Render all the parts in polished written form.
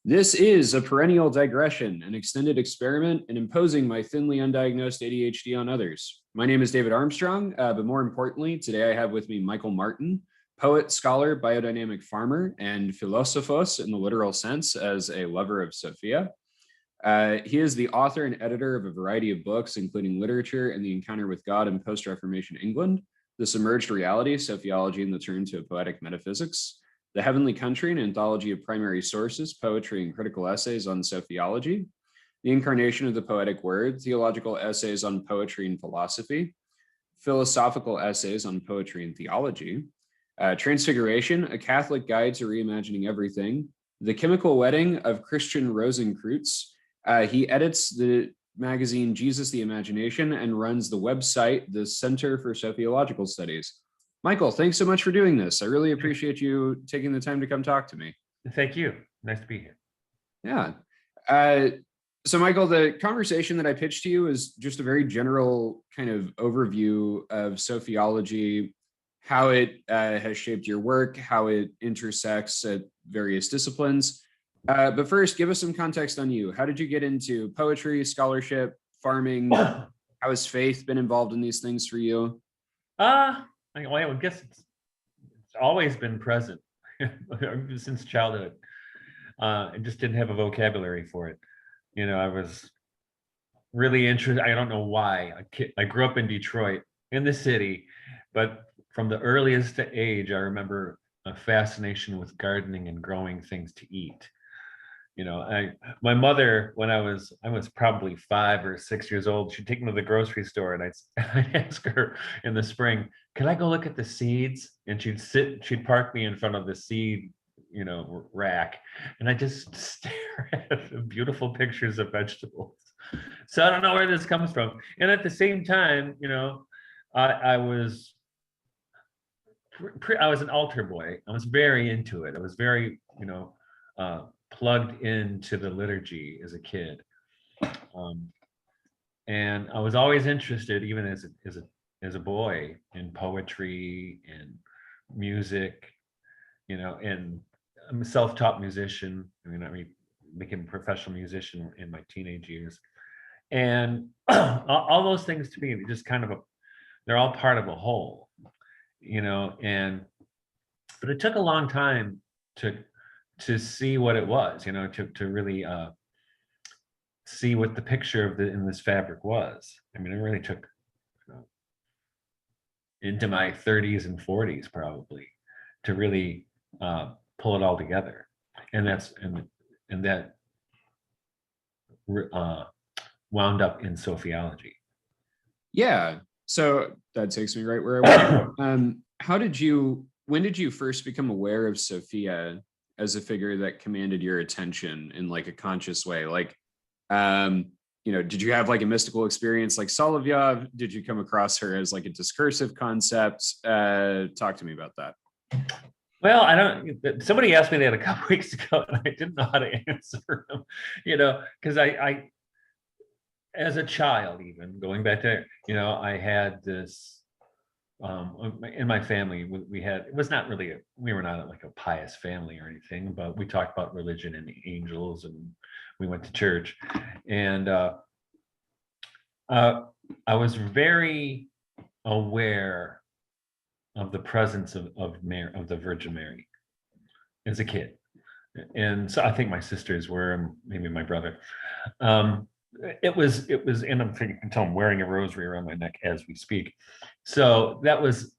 This is a perennial digression, an extended experiment in imposing my thinly undiagnosed ADHD on others. My name is David Armstrong, but more importantly, today I have with me Michael Martin, poet, scholar, biodynamic farmer, and philosophos in the literal sense as a lover of Sophia. He is the author and editor of a variety of books, including Literature and the Encounter with God in Post-Reformation England, The Submerged Reality, Sociology and the Turn to a Poetic Metaphysics, The Heavenly Country, an anthology of primary sources, poetry, and critical essays on Sophiology, The Incarnation of the Poetic Word, theological essays on poetry and philosophy, philosophical essays on poetry and theology, Transfiguration, a Catholic Guide to Reimagining Everything, The Chemical Wedding of Christian Rosenkreutz. He edits the magazine Jesus the Imagination and runs the website, the Center for Sociological Studies. Michael, thanks so much for doing this. I really appreciate you taking the time to come talk to me. Thank you. Nice to be here. Yeah. So Michael, the conversation that I pitched to you is just a very general kind of overview of Sophiology, how it has shaped your work, how it intersects at various disciplines. But first, give us some context on you. How did you get into poetry, scholarship, farming? How has faith been involved in these things for you? I would guess it's always been present since childhood. I just didn't have a vocabulary for it. You know, I was really interested. I don't know why. I grew up in Detroit, in the city, but from the earliest age, I remember a fascination with gardening and growing things to eat. You know, my mother, when I was probably 5 or 6 years old, she'd take me to the grocery store and I'd ask her in the spring, can I go look at the seeds? And she'd park me in front of the seed, rack. And I just stare at the beautiful pictures of vegetables. So I don't know where this comes from. And at the same time, I was an altar boy. I was very into it. I was very, plugged into the liturgy as a kid, and I was always interested, even as a boy, in poetry and music, and I'm a self-taught musician. I became a professional musician in my teenage years, and all those things to me, they're all part of a whole, but it took a long time to see what it was, to really see what the picture in this fabric was. It really took into my 30s and 40s probably to really pull it all together, and that wound up in Sophiology. Yeah, so that takes me right where I want. When did you first become aware of Sophia as a figure that commanded your attention in like a conscious way? Like, did you have like a mystical experience like Soloviev? Did you come across her as like a discursive concept? Talk to me about that. Well, somebody asked me that a couple weeks ago and I didn't know how to answer them, because I, as a child, even going back there, I had this, in my family, we were not like a pious family or anything, but we talked about religion and angels, and we went to church, and I was very aware of the presence of the Virgin Mary as a kid, and so I think my sisters were, and maybe my brother. It was, and you can tell I'm wearing a rosary around my neck as we speak. So that was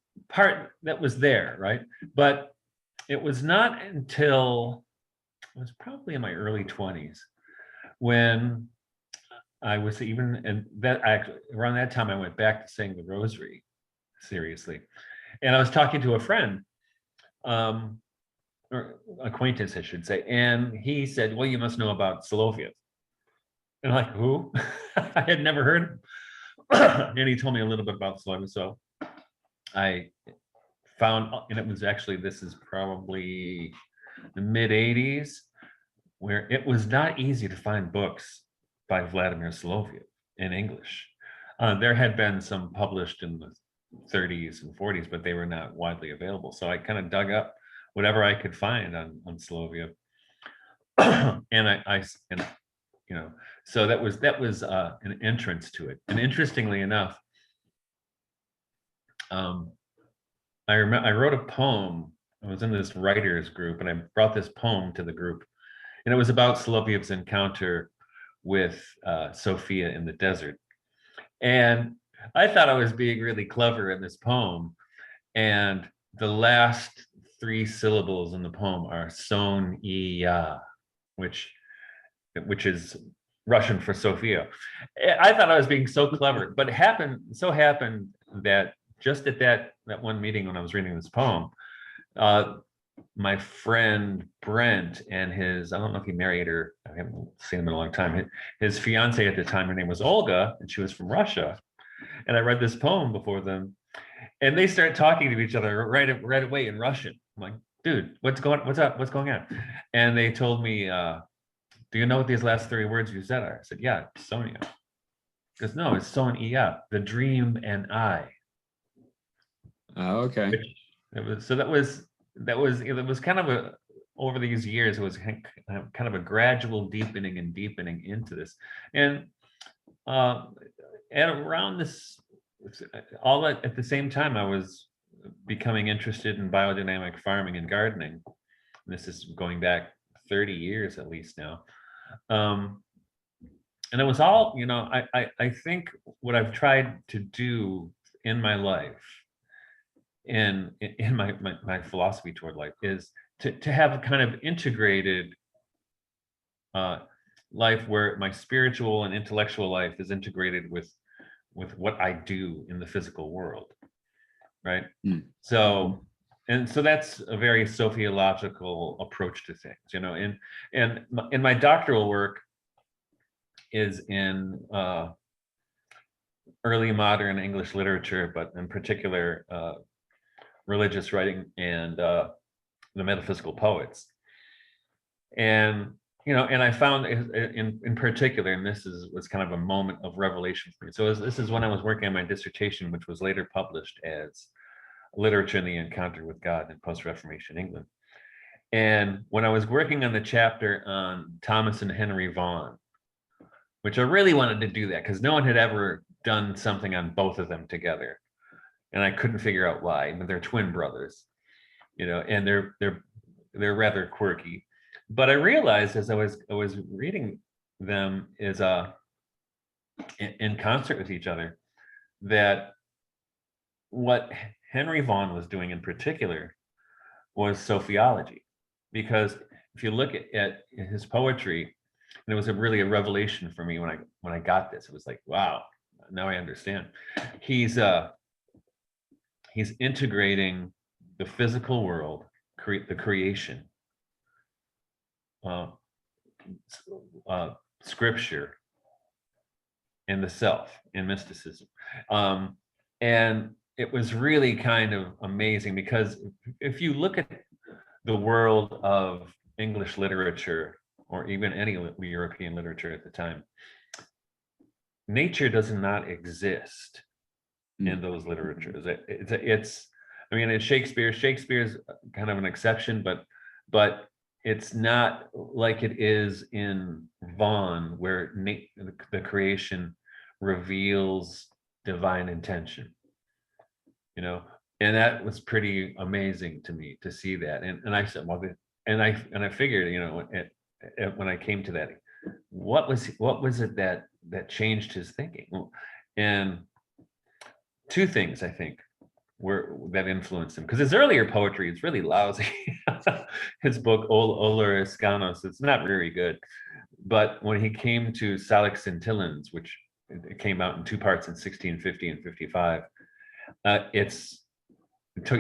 there, right? But it was not until I was probably in my early 20s when I was around that time I went back to saying the rosary seriously. And I was talking to a friend, or acquaintance, I should say, and he said, well, you must know about Soloviev. And I'm like, who? I had never heard him. And he told me a little bit about Soloviev. So I found, and it was actually, this is probably the mid 80s, where it was not easy to find books by Vladimir Soloviev in English. There had been some published in the 30s and 40s, but they were not widely available. So I kind of dug up whatever I could find on Soloviev. and and you know, so that was an entrance to it. And interestingly enough, I wrote a poem. I was in this writers group, and I brought this poem to the group, and it was about Solovyev's encounter with Sophia in the desert. And I thought I was being really clever in this poem, and the last 3 syllables in the poem are Sonia, which is Russian for Sophia. I thought I was being so clever, but it happened that just at that one meeting when I was reading this poem, my friend Brent and his, I don't know if he married her, I haven't seen him in a long time, his fiance at the time, her name was Olga, and she was from Russia. And I read this poem before them, and they started talking to each other right away in Russian. I'm like, dude, what's going on? And they told me, do you know what these last 3 words you said are? I said, yeah, Sonia. He goes, no, it's Sonia, the dream and I. Oh, okay. It was kind of over these years, it was kind of a gradual deepening into this. And at around this, all at the same time, I was becoming interested in biodynamic farming and gardening. This is going back 30 years at least now. And it was all, I think what I've tried to do in my life, in my philosophy toward life, is to have a kind of integrated life where my spiritual and intellectual life is integrated with what I do in the physical world, right? So that's a very Sophiological approach to things, and in my doctoral work is in early modern English literature, but in particular religious writing and the metaphysical poets. And and I found in particular, and this was kind of a moment of revelation for me. So this is when I was working on my dissertation, which was later published as Literature in the Encounter with God in Post-Reformation England. And when I was working on the chapter on Thomas and Henry Vaughan, which I really wanted to do that because no one had ever done something on both of them together, and I couldn't figure out why. I mean, they're twin brothers, and they're rather quirky. But I realized as I was reading them is in concert with each other, that what Henry Vaughan was doing in particular was Sophiology. Because if you look at his poetry, and it was really a revelation for me when I got this. It was like, wow, now I understand. He's integrating the physical world, the creation, scripture, and the self in mysticism. And it was really kind of amazing because if you look at the world of English literature, or even any European literature at the time, nature does not exist in those literatures. It's Shakespeare. Shakespeare's kind of an exception, but it's not like it is in Vaughan, where the creation reveals divine intention. And that was pretty amazing to me to see that. And I said, well, and I figured, when I came to that, what was it that changed his thinking? And 2 things I think that influenced him, because his earlier poetry is really lousy. His book Oler Escanos, it's not very good. But when he came to Salix Scintillans, which it came out in 2 parts in 1650 and 55,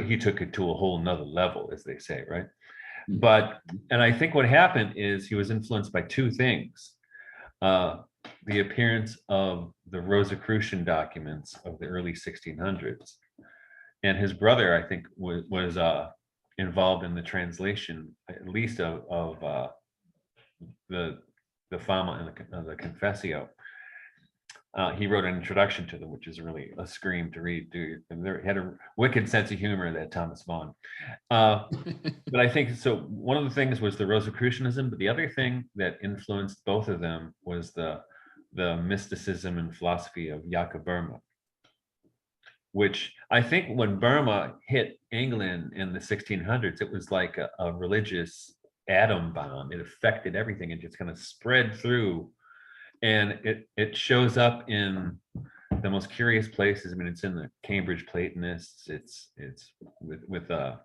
he took it to a whole nother level, as they say, right? And I think what happened is he was influenced by 2 things. The appearance of the Rosicrucian documents of the early 1600s. And his brother, I think, was involved in the translation, at least of the Fama and the Confessio. He wrote an introduction to them, which is really a scream to read. And they had a wicked sense of humor, that Thomas Vaughan. But I think so. One of the things was the Rosicrucianism, but the other thing that influenced both of them was the mysticism and philosophy of Jakob Boehme, which I think when Burma hit England in the 1600s, it was like a religious atom bomb. It affected everything and just kind of spread through. And it shows up in the most curious places. I mean, it's in the Cambridge Platonists. It's with the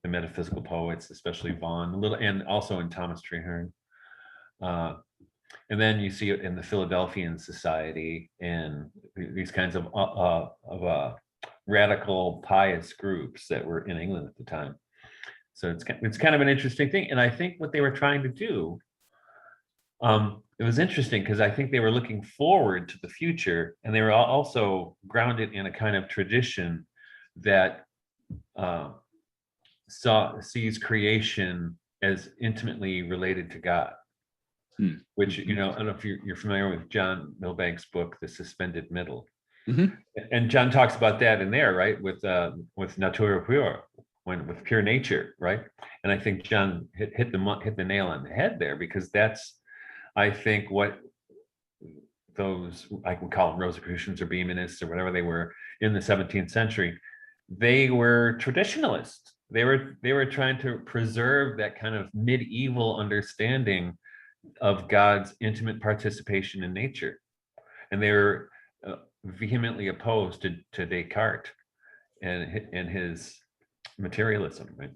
metaphysical poets, especially Vaughan, and also in Thomas Traherne. And then you see it in the Philadelphian Society and these kinds of radical pious groups that were in England at the time. So it's kind of an interesting thing. And I think what they were trying to do, it was interesting because I think they were looking forward to the future, and they were also grounded in a kind of tradition that sees creation as intimately related to God. Which, I don't know if you're familiar with John Milbank's book, The Suspended Middle. And John talks about that in there, right? With Natura Pura, with pure nature, right? And I think John hit the nail on the head there, because that's, I think, what those, I can call them Rosicrucians or Behmenists or whatever they were in the 17th century, they were traditionalists. They were trying to preserve that kind of medieval understanding of God's intimate participation in nature. And they were vehemently opposed to Descartes and his materialism, right?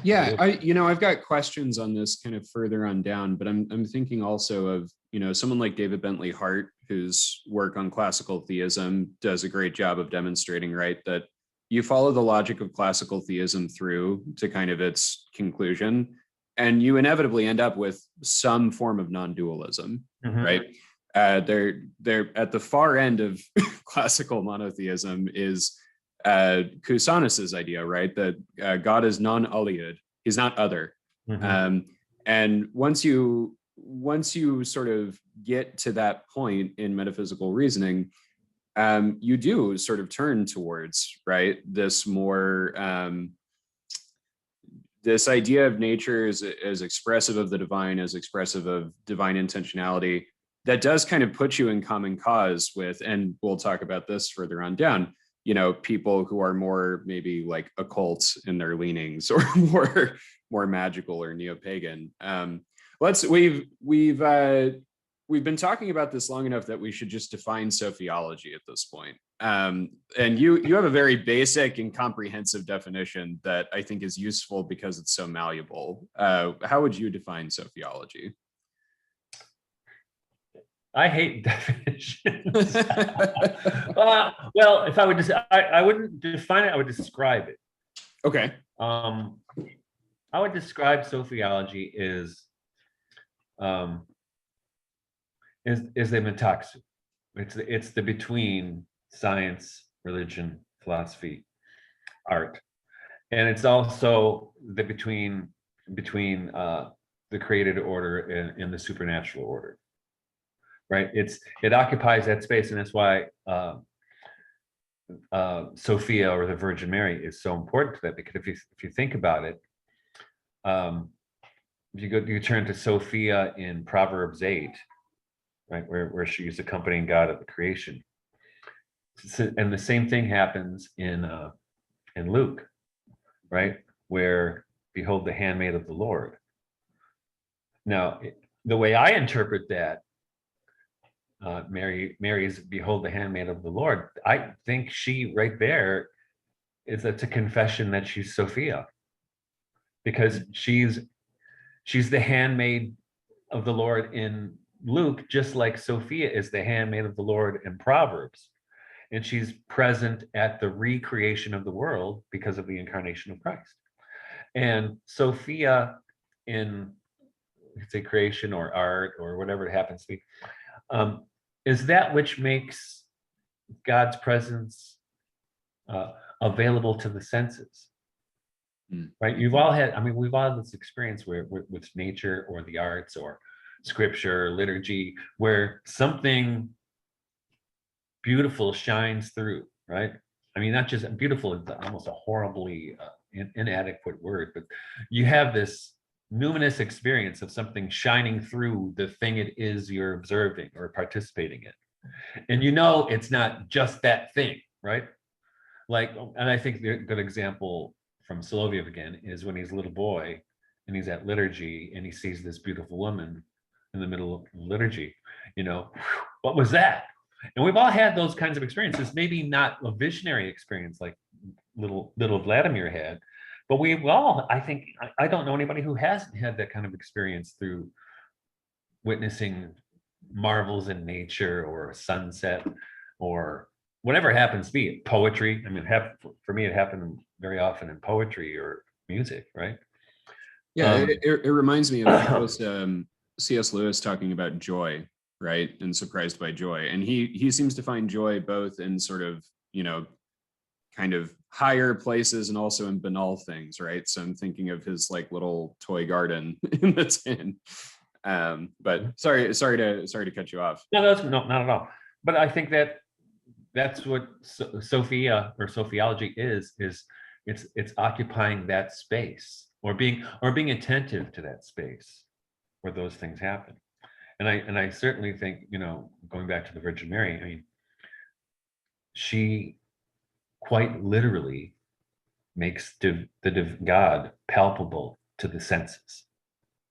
Yeah, I've got questions on this kind of further on down, but I'm thinking also of, someone like David Bentley Hart, whose work on classical theism does a great job of demonstrating, right, that you follow the logic of classical theism through to kind of its conclusion, and you inevitably end up with some form of non-dualism, right? They're at the far end of classical monotheism is Cusanus's idea, right? That God is non-aliud, he's not other. And once you sort of get to that point in metaphysical reasoning, you do sort of turn towards, right, this more this idea of nature as expressive of the divine, as expressive of divine intentionality, that does kind of put you in common cause with, and we'll talk about this further on down, people who are more maybe like occult in their leanings, or more magical or neo-pagan. We've been talking about this long enough that we should just define Sophiology at this point. And you have a very basic and comprehensive definition that I think is useful because it's so malleable. How would you define Sophiology? I hate definitions. Well, if I would I wouldn't define it, I would describe it. Okay. I would describe Sophiology as the metaxu. It's the between science, religion, philosophy, art, and it's also the between the created order and the supernatural order. Right? It occupies that space, and that's why Sophia, or the Virgin Mary, is so important to that. Because if you think about it, you turn to Sophia in Proverbs 8, right, where she is accompanying God at the creation, and the same thing happens in Luke, right, where behold the handmaid of the Lord. Now, the way I interpret that, Mary's behold the handmaid of the Lord, I think she right there it's a confession that she's Sophia, because she's the handmaid of the Lord in Luke, just like Sophia is the handmaid of the Lord in Proverbs, and she's present at the recreation of the world because of the incarnation of Christ. And Sophia in, say, creation or art or whatever it happens to be, is that which makes God's presence available to the senses. Right? We've all had this experience where with nature or the arts or scripture, liturgy, where something beautiful shines through, right? I mean, not just beautiful, it's almost a horribly inadequate word, but you have this numinous experience of something shining through the thing it is you're observing or participating in. And you know it's not just that thing, right? Like, and I think the good example from Soloviev again is when he's a little boy and he's at liturgy and he sees this beautiful woman in the middle of liturgy, you know, what was that? And we've all had those kinds of experiences, maybe not a visionary experience like little Vladimir had, but we've all, I think, I don't know anybody who hasn't had that kind of experience through witnessing marvels in nature or a sunset or whatever it happens to be, poetry. I mean, for me, it happened very often in poetry or music, right? Yeah, it reminds me of C.S. Lewis talking about joy, right? And surprised by joy. And he seems to find joy both in sort of, you know, kind of higher places and also in banal things, right? So I'm thinking of his like little toy garden in the tin. But sorry to cut you off. No, not at all. But I think that's what Sophia or Sophiology is it's occupying that space or being attentive to that space where those things happen. And I certainly think, you know, going back to the Virgin Mary, I mean, she quite literally makes the God palpable to the senses.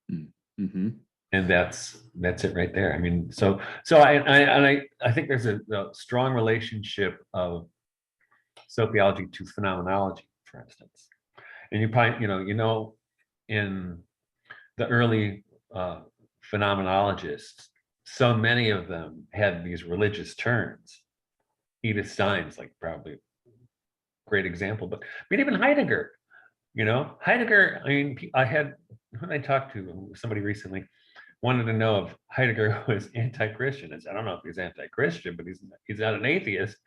Mm-hmm. And that's it right there. I mean, so I think there's a strong relationship of Sophiology to phenomenology, for instance. And you probably, you know, in the early phenomenologists, so many of them had these religious turns. Edith Stein's like probably a great example, but I mean, even Heidegger, you know, Heidegger, I mean, when I talked to somebody recently, wanted to know if Heidegger was anti-Christian. I don't know if he's anti-Christian, but he's not an atheist.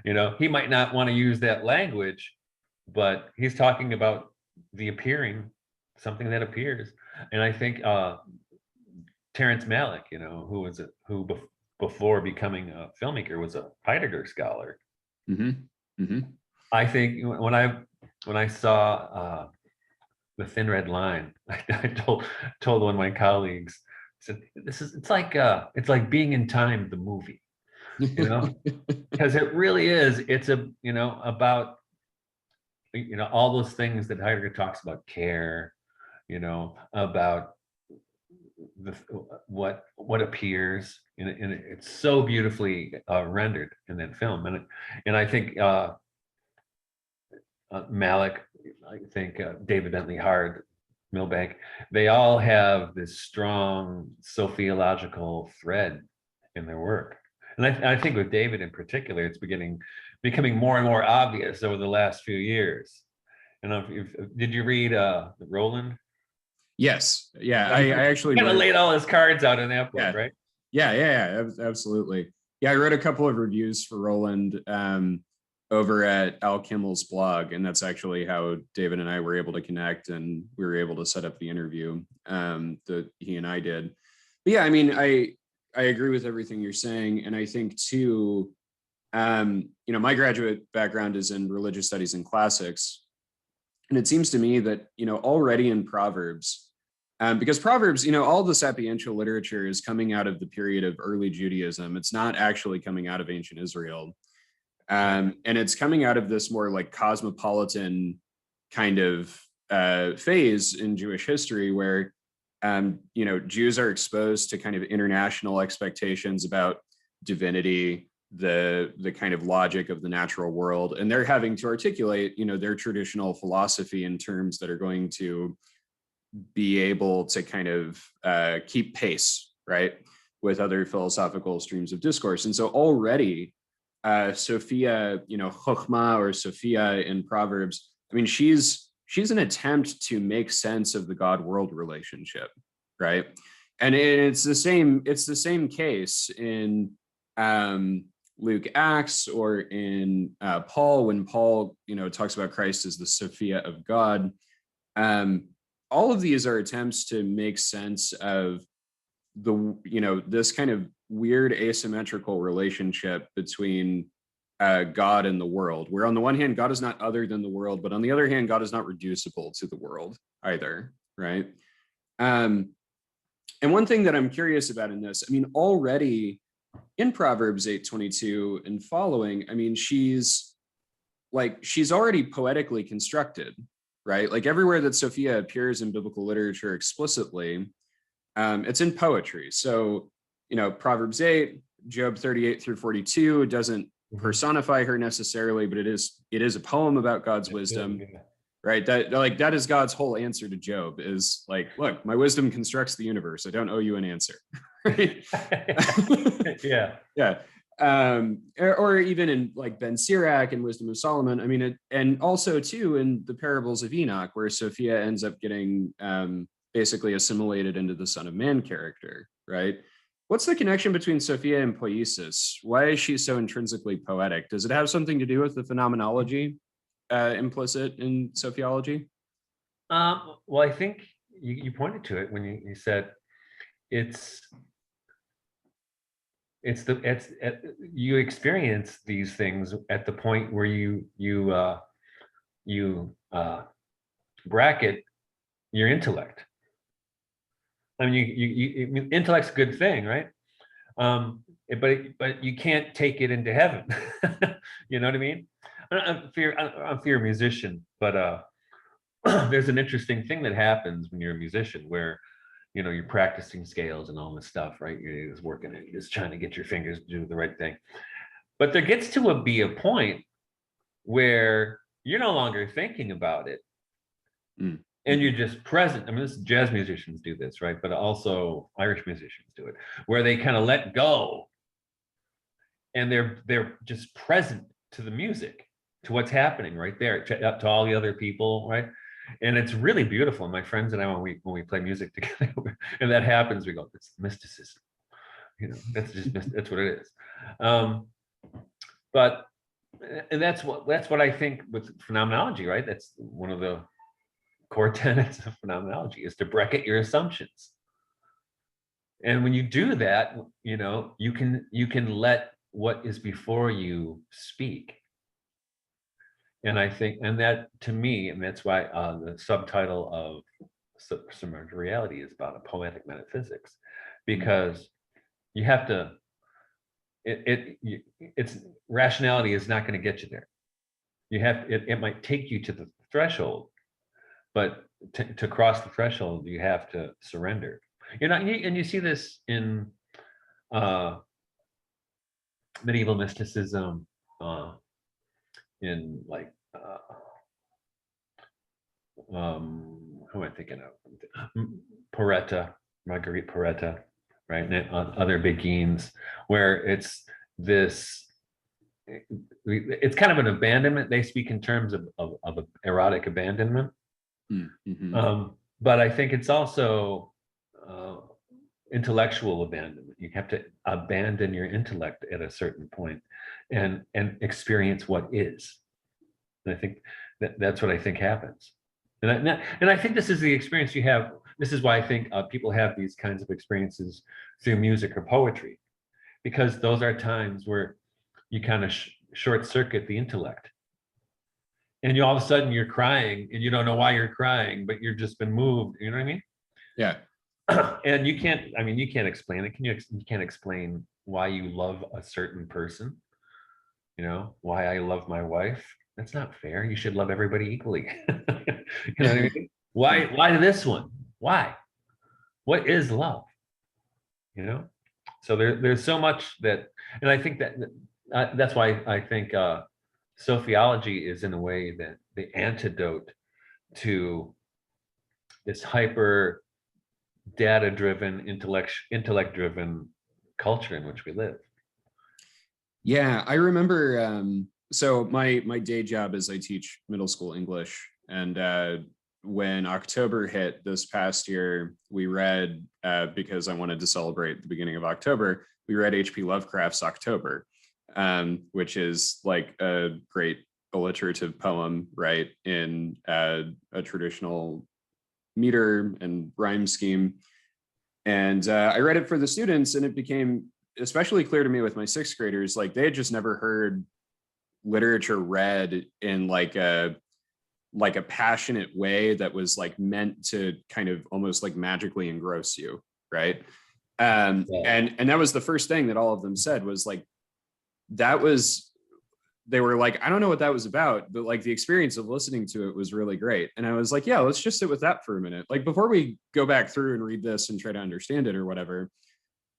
You know, he might not want to use that language, but he's talking about the appearing, something that appears. And I think Terrence Malick, you know, who before becoming a filmmaker was a Heidegger scholar. Mm-hmm. Mm-hmm. I think when I saw The Thin Red Line, I told one of my colleagues, I said, it's like being in time, the movie, you know, because it really is. It's about, you know, all those things that Heidegger talks about, care, you know, about what appears, and it's so beautifully rendered in that film, and I think Malick, I think David Bentley Hard, Milbank, they all have this strong sophiological thread in their work. And I think with David in particular, it's becoming more and more obvious over the last few years. And did you read Roland? Yes. Yeah, I actually kind of laid all his cards out in that book, right? Yeah, absolutely. Yeah, I read a couple of reviews for Roland over at Al Kimmel's blog, and that's actually how David and I were able to connect, and we were able to set up the interview that he and I did. But yeah, I mean, I agree with everything you're saying, and I think too, you know, my graduate background is in religious studies and classics, and it seems to me that, you know, already in Proverbs, because Proverbs, you know, all the sapiential literature is coming out of the period of early Judaism. It's not actually coming out of ancient Israel. And it's coming out of this more like cosmopolitan kind of phase in Jewish history where, you know, Jews are exposed to kind of international expectations about divinity, the kind of logic of the natural world, and they're having to articulate, you know, their traditional philosophy in terms that are going to be able to kind of keep pace, right, with other philosophical streams of discourse. And so already Sophia, you know, Chokhmah or Sophia in Proverbs, I mean, she's an attempt to make sense of the God-world relationship, right? And it's the same case in Luke Acts or in Paul, when Paul, you know, talks about Christ as the Sophia of God. All of these are attempts to make sense of the, you know, this kind of weird asymmetrical relationship between God and the world, where on the one hand, God is not other than the world, but on the other hand, God is not reducible to the world either, right? And one thing that I'm curious about in this, I mean, already in Proverbs 8:22 and following, I mean, she's already poetically constructed, right? Like everywhere that Sophia appears in biblical literature explicitly, it's in poetry. So, Proverbs 8, Job 38 through 42, it doesn't personify her necessarily, but it is a poem about God's wisdom, right? That is God's whole answer to Job is like, look, my wisdom constructs the universe. I don't owe you an answer. Right? Yeah. Or even in like Ben Sirach and Wisdom of Solomon. I mean, and also too in the parables of Enoch, where Sophia ends up getting basically assimilated into the Son of Man character, right? What's the connection between Sophia and poiesis? Why is she so intrinsically poetic? Does it have something to do with the phenomenology implicit in Sophiology? Well, I think you pointed to it when you said you experience these things at the point where you bracket your intellect. I mean, intellect's a good thing, right? But you can't take it into heaven. You know what I mean? I'm a fear musician, but there's an interesting thing that happens when you're a musician where you're practicing scales and all this stuff, right? You're just working it, you're just trying to get your fingers to do the right thing. But there gets to be a point where you're no longer thinking about it. And you're just present. I mean, jazz musicians do this, right? But also Irish musicians do it, where they kind of let go and they're just present to the music, to what's happening right there, to all the other people, right? And it's really beautiful. My friends and I, when we play music together, and that happens, we go, it's mysticism. That's what it is. But and that's what I think with phenomenology, right? That's one of the core tenets of phenomenology, is to bracket your assumptions. And when you do that, you can let what is before you speak. And I think, and that to me, and that's why the subtitle of Submerged Reality is about a poetic metaphysics, because you have to, it's rationality is not going to get you there. It might take you to the threshold, but to cross the threshold, you have to surrender. And you see this in medieval mysticism, in like who am I thinking of? Marguerite Poretta, right? And other beguines, where it's kind of an abandonment. They speak in terms of erotic abandonment. But I think it's also intellectual abandonment. You have to abandon your intellect at a certain point and experience what is. And I think that's what I think happens. And I think this is the experience you have. This is why I think people have these kinds of experiences through music or poetry, because those are times where you kind of short circuit the intellect. And all of a sudden you're crying and you don't know why you're crying, but you've just been moved. You know what I mean? Yeah. And you can't explain it. You can't explain why you love a certain person. Why I love my wife. That's not fair. You should love everybody equally. You know what I mean? Why this one? Why? What is love? So there's so much that, and I think that's why I think Sophiology is in a way that the antidote to this hyper data-driven, intellect-driven culture in which we live. Yeah, I remember. So my day job is I teach middle school English, and when October hit this past year, we read, because I wanted to celebrate the beginning of October, we read H.P. Lovecraft's October, which is like a great alliterative poem, right, in a traditional meter and rhyme scheme. And I read it for the students, and it became especially clear to me with my sixth graders, like they had just never heard literature read in like a passionate way that was like meant to kind of almost like magically engross you, right? And that was the first thing that all of them said was like, they were like, I don't know what that was about, but like the experience of listening to it was really great. And I was like, yeah, let's just sit with that for a minute. Like before we go back through and read this and try to understand it or whatever,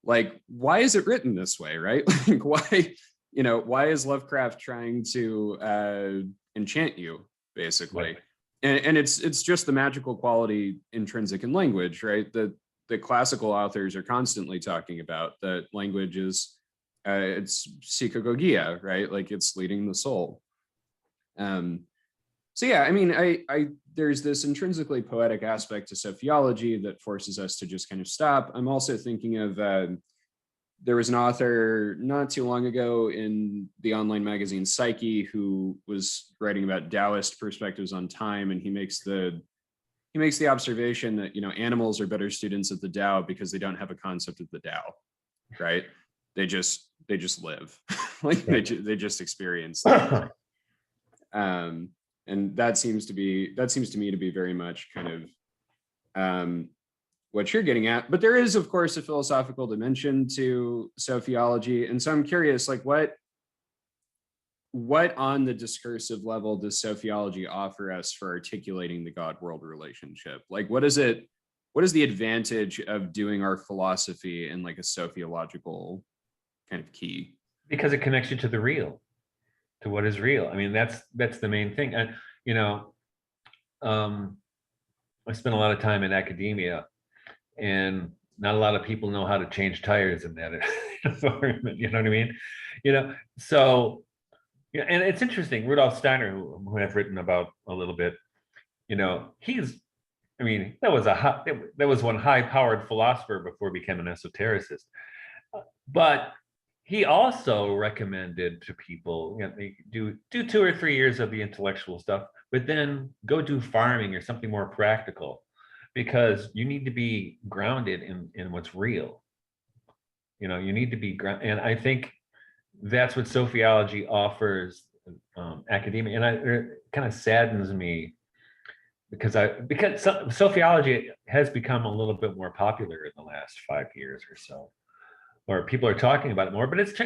like, why is it written this way, right? Like why is Lovecraft trying to enchant you, basically? Right. And it's just the magical quality intrinsic in language, right? That the classical authors are constantly talking about, that language is it's psychagogia, right? Like it's leading the soul. So yeah, I mean, I there's this intrinsically poetic aspect to Sophiology that forces us to just kind of stop. I'm also thinking of there was an author not too long ago in the online magazine Psyche who was writing about Taoist perspectives on time, and he makes the observation that animals are better students of the Tao because they don't have a concept of the Tao, right? They just live, like they just experience that. And that seems to me to be very much kind of what you're getting at. But there is, of course, a philosophical dimension to Sophiology, and so I'm curious, like what on the discursive level does Sophiology offer us for articulating the God-world relationship? Like, what is the advantage of doing our philosophy in like a sophiological kind of key? Because it connects you to the real, to what is real. I mean, that's the main thing. And I spent a lot of time in academia, and not a lot of people know how to change tires in that environment. You know what I mean? So yeah, and it's interesting. Rudolf Steiner, who I've written about a little bit, that was one high-powered philosopher before he became an esotericist. But he also recommended to people, they do 2 or 3 years of the intellectual stuff, but then go do farming or something more practical, because you need to be grounded in what's real. You need to be grounded, and I think that's what Sophiology offers academia. And it kind of saddens me because Sophiology has become a little bit more popular in the last 5 years or so, or people are talking about it more. But it's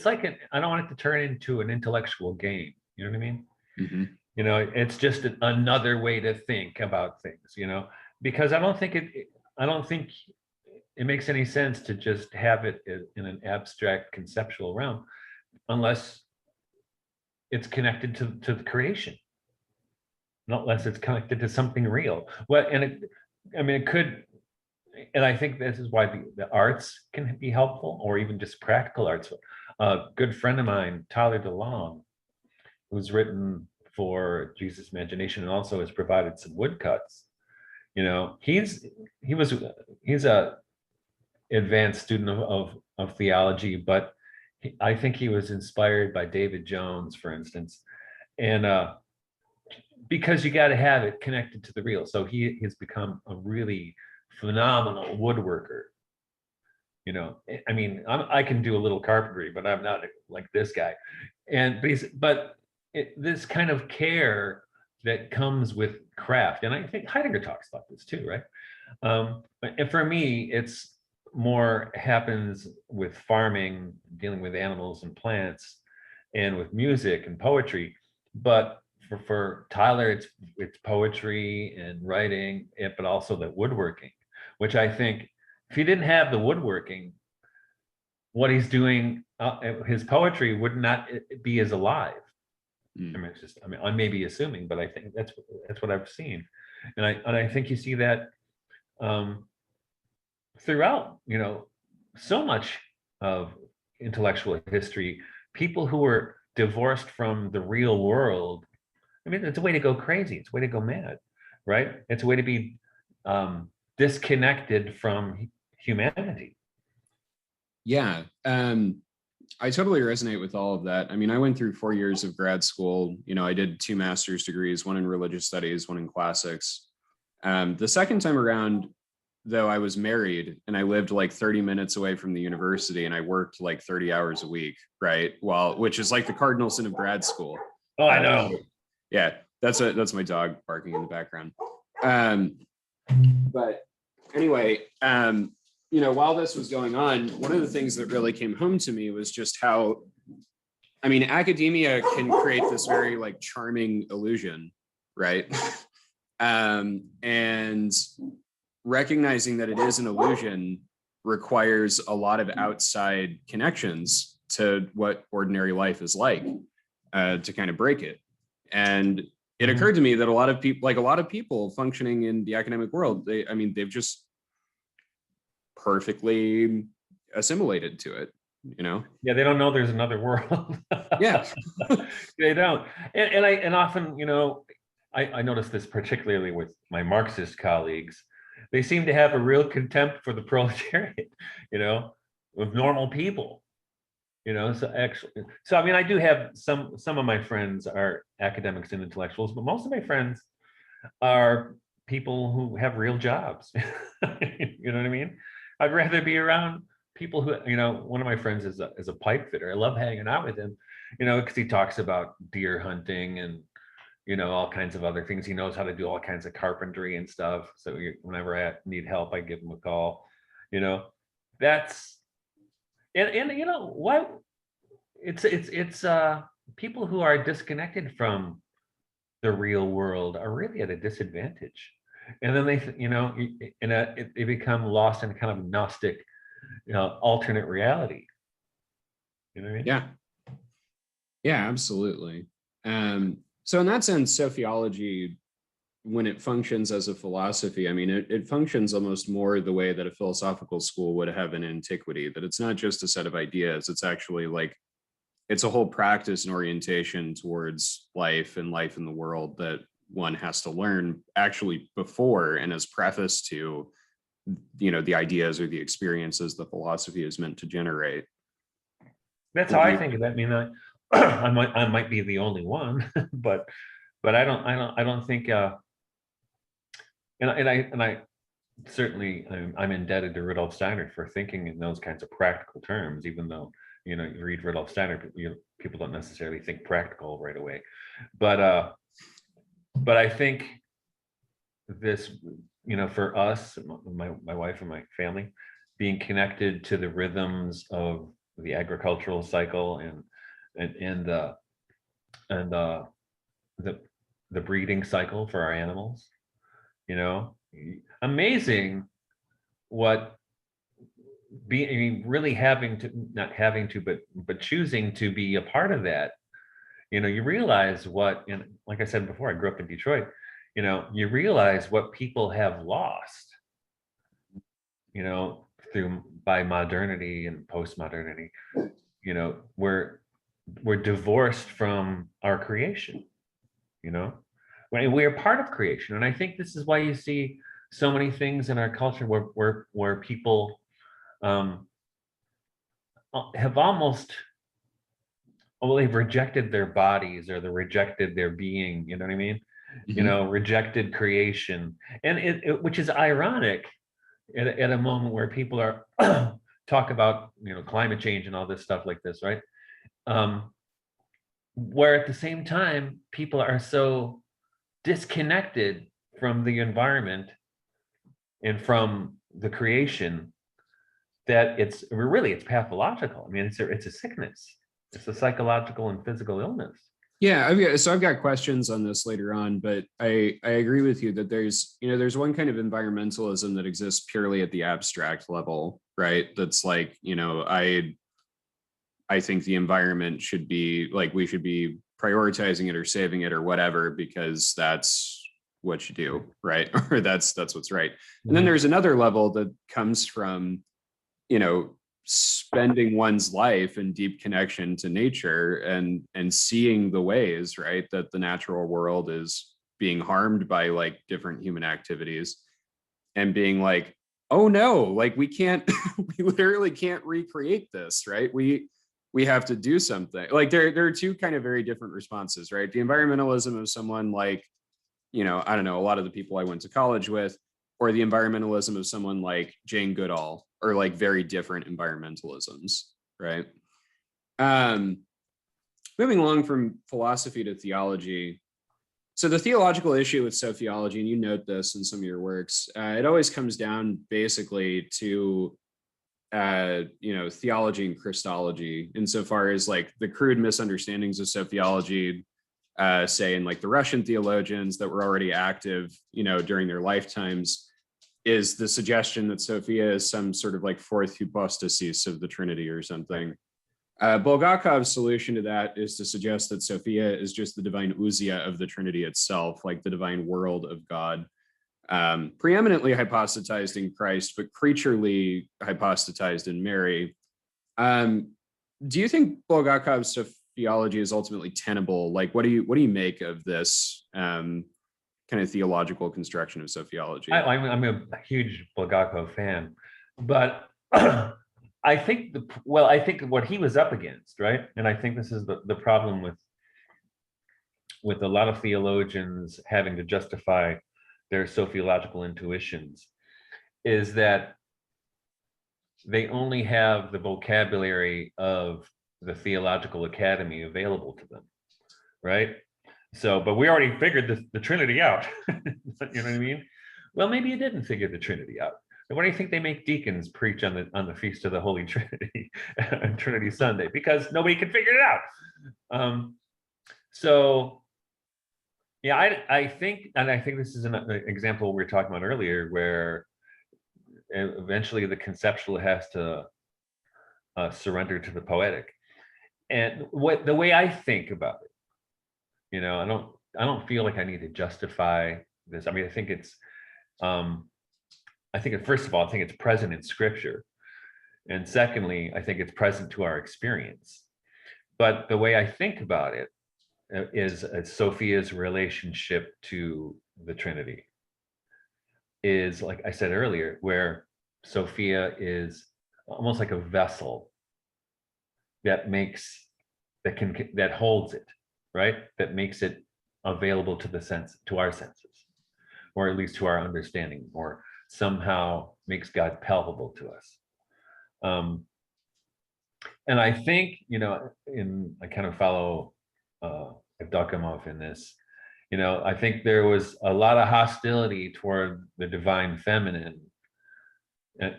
like I don't want it to turn into an intellectual game. You know what I mean? Mm-hmm. It's just another way to think about things. Because I don't think it makes any sense to just have it in an abstract conceptual realm, unless it's connected to the creation, not unless it's connected to something real. It could, and I think this is why the arts can be helpful, or even just practical arts. A good friend of mine, Tyler DeLong, who's written for Jesus Imagination and also has provided some woodcuts. He's a advanced student of theology, but I think he was inspired by David Jones, for instance, and because you got to have it connected to the real. So he has become a really phenomenal woodworker. I can do a little carpentry, but I'm not like this guy. This kind of care that comes with craft, and I think Heidegger talks about this too, right? And for me, it's more happens with farming, dealing with animals and plants, and with music and poetry. But for Tyler, it's poetry and writing, but also the woodworking, which I think if he didn't have the woodworking, what he's doing, his poetry would not be as alive. I may be assuming, but I think that's what I've seen, and I think you see that throughout, so much of intellectual history. People who are divorced from the real world. It's a way to go crazy. It's a way to go mad, right? It's a way to be disconnected from humanity. Yeah. I totally resonate with all of that. I went through 4 years of grad school. I did 2 master's degrees, one in religious studies, one in classics. The second time around, though I was married and I lived like 30 minutes away from the university and I worked like 30 hours a week, right? Which is like the cardinal sin of grad school. Oh, I know. Yeah, that's my dog barking in the background. But anyway, while this was going on, one of the things that really came home to me was just how, I mean, academia can create this very like charming illusion, right? And recognizing that it is an illusion requires a lot of outside connections to what ordinary life is like, to kind of break it. And it occurred to me that a lot of people functioning in the academic world, they've just perfectly assimilated to it, Yeah, they don't know there's another world. Yeah. They don't. And often, I notice this particularly with my Marxist colleagues. They seem to have a real contempt for the proletariat, with normal people. So I mean, I do have some of my friends are academics and intellectuals, but most of my friends are people who have real jobs. You know what I mean? I'd rather be around people who, one of my friends is a pipe fitter. I love hanging out with him, because he talks about deer hunting and, all kinds of other things. He knows how to do all kinds of carpentry and stuff. So whenever I need help, I give him a call. That's, and what, it's people who are disconnected from the real world are really at a disadvantage. And then they become lost in kind of Gnostic, alternate reality. You know what I mean? Yeah, absolutely. So in that sense, Sophiology, when it functions as a philosophy, I mean, it functions almost more the way that a philosophical school would have in antiquity, that it's not just a set of ideas, it's actually like, it's a whole practice and orientation towards life in the world that one has to learn actually before and as preface to, the ideas or the experiences the philosophy is meant to generate. That's how I think of it. I mean, I might be the only one, but I don't think, and I certainly I'm indebted to Rudolf Steiner for thinking in those kinds of practical terms, even though, you read Rudolf Steiner, people don't necessarily think practical right away. But I think this, for us, my wife and my family, being connected to the rhythms of the agricultural cycle and the breeding cycle for our animals, amazing what really not having to, but choosing to be a part of that. You realize what, and like I said before, I grew up in Detroit, you realize what people have lost, by modernity and postmodernity. We're divorced from our creation, we're part of creation. And I think this is why you see so many things in our culture where people have almost, they've rejected their bodies, or they rejected their being, you know what I mean? Mm-hmm. Rejected creation. And which is ironic at a moment where people are talk about, climate change and all this stuff like this, right? Where at the same time, people are so disconnected from the environment and from the creation that it's pathological. I mean, it's a sickness. It's a psychological and physical illness. Yeah, I've got questions on this later on, but I agree with you that there's one kind of environmentalism that exists purely at the abstract level, right? That's like, I think the environment should be like, we should be prioritizing it or saving it or whatever, because that's what you do, right? Or that's what's right. And then there's another level that comes from, spending one's life in deep connection to nature and seeing the ways, right, that the natural world is being harmed by like different human activities, and being like, oh no, like we literally can't recreate this, right? We have to do something. Like there are two kind of very different responses, right? The environmentalism of someone like, I don't know, a lot of the people I went to college with, or the environmentalism of someone like Jane Goodall, are like very different environmentalisms, right? Moving along from philosophy to theology. So the theological issue with Sociology, and you note this in some of your works, it always comes down basically to theology and Christology, insofar as like the crude misunderstandings of Sophiology, say in like the Russian theologians that were already active, during their lifetimes, is the suggestion that Sophia is some sort of like fourth hypostasis of the Trinity or something. Bulgakov's solution to that is to suggest that Sophia is just the divine ousia of the Trinity itself, like the divine world of God, preeminently hypostatized in Christ, but creaturely hypostatized in Mary. Do you think Bulgakov's Sophiology is ultimately tenable? Like, what do you make of this kind of theological construction of Sophiology? I'm a huge Bulgakov fan, but I think what he was up against, right? And I think this is the problem with a lot of theologians having to justify their sophiological intuitions, is that they only have the vocabulary of the theological academy available to them, right? So, but we already figured the Trinity out. You know what I mean? Well, maybe you didn't figure the Trinity out. Why do you think they make deacons preach on the Feast of the Holy Trinity, Trinity Sunday? Because nobody can figure it out. So, yeah, I think this is an example we were talking about earlier, where eventually the conceptual has to surrender to the poetic. And the way I think about it, I don't feel like I need to justify this. I mean, I think first of all, I think it's present in Scripture, and secondly, I think it's present to our experience. But the way I think about it is Sophia's relationship to the Trinity is, like I said earlier, where Sophia is almost like a vessel that holds it, right? That makes it available to our senses, or at least to our understanding, or somehow makes God palpable to us. And I think, I kind of follow Evdokimov in this. I think there was a lot of hostility toward the divine feminine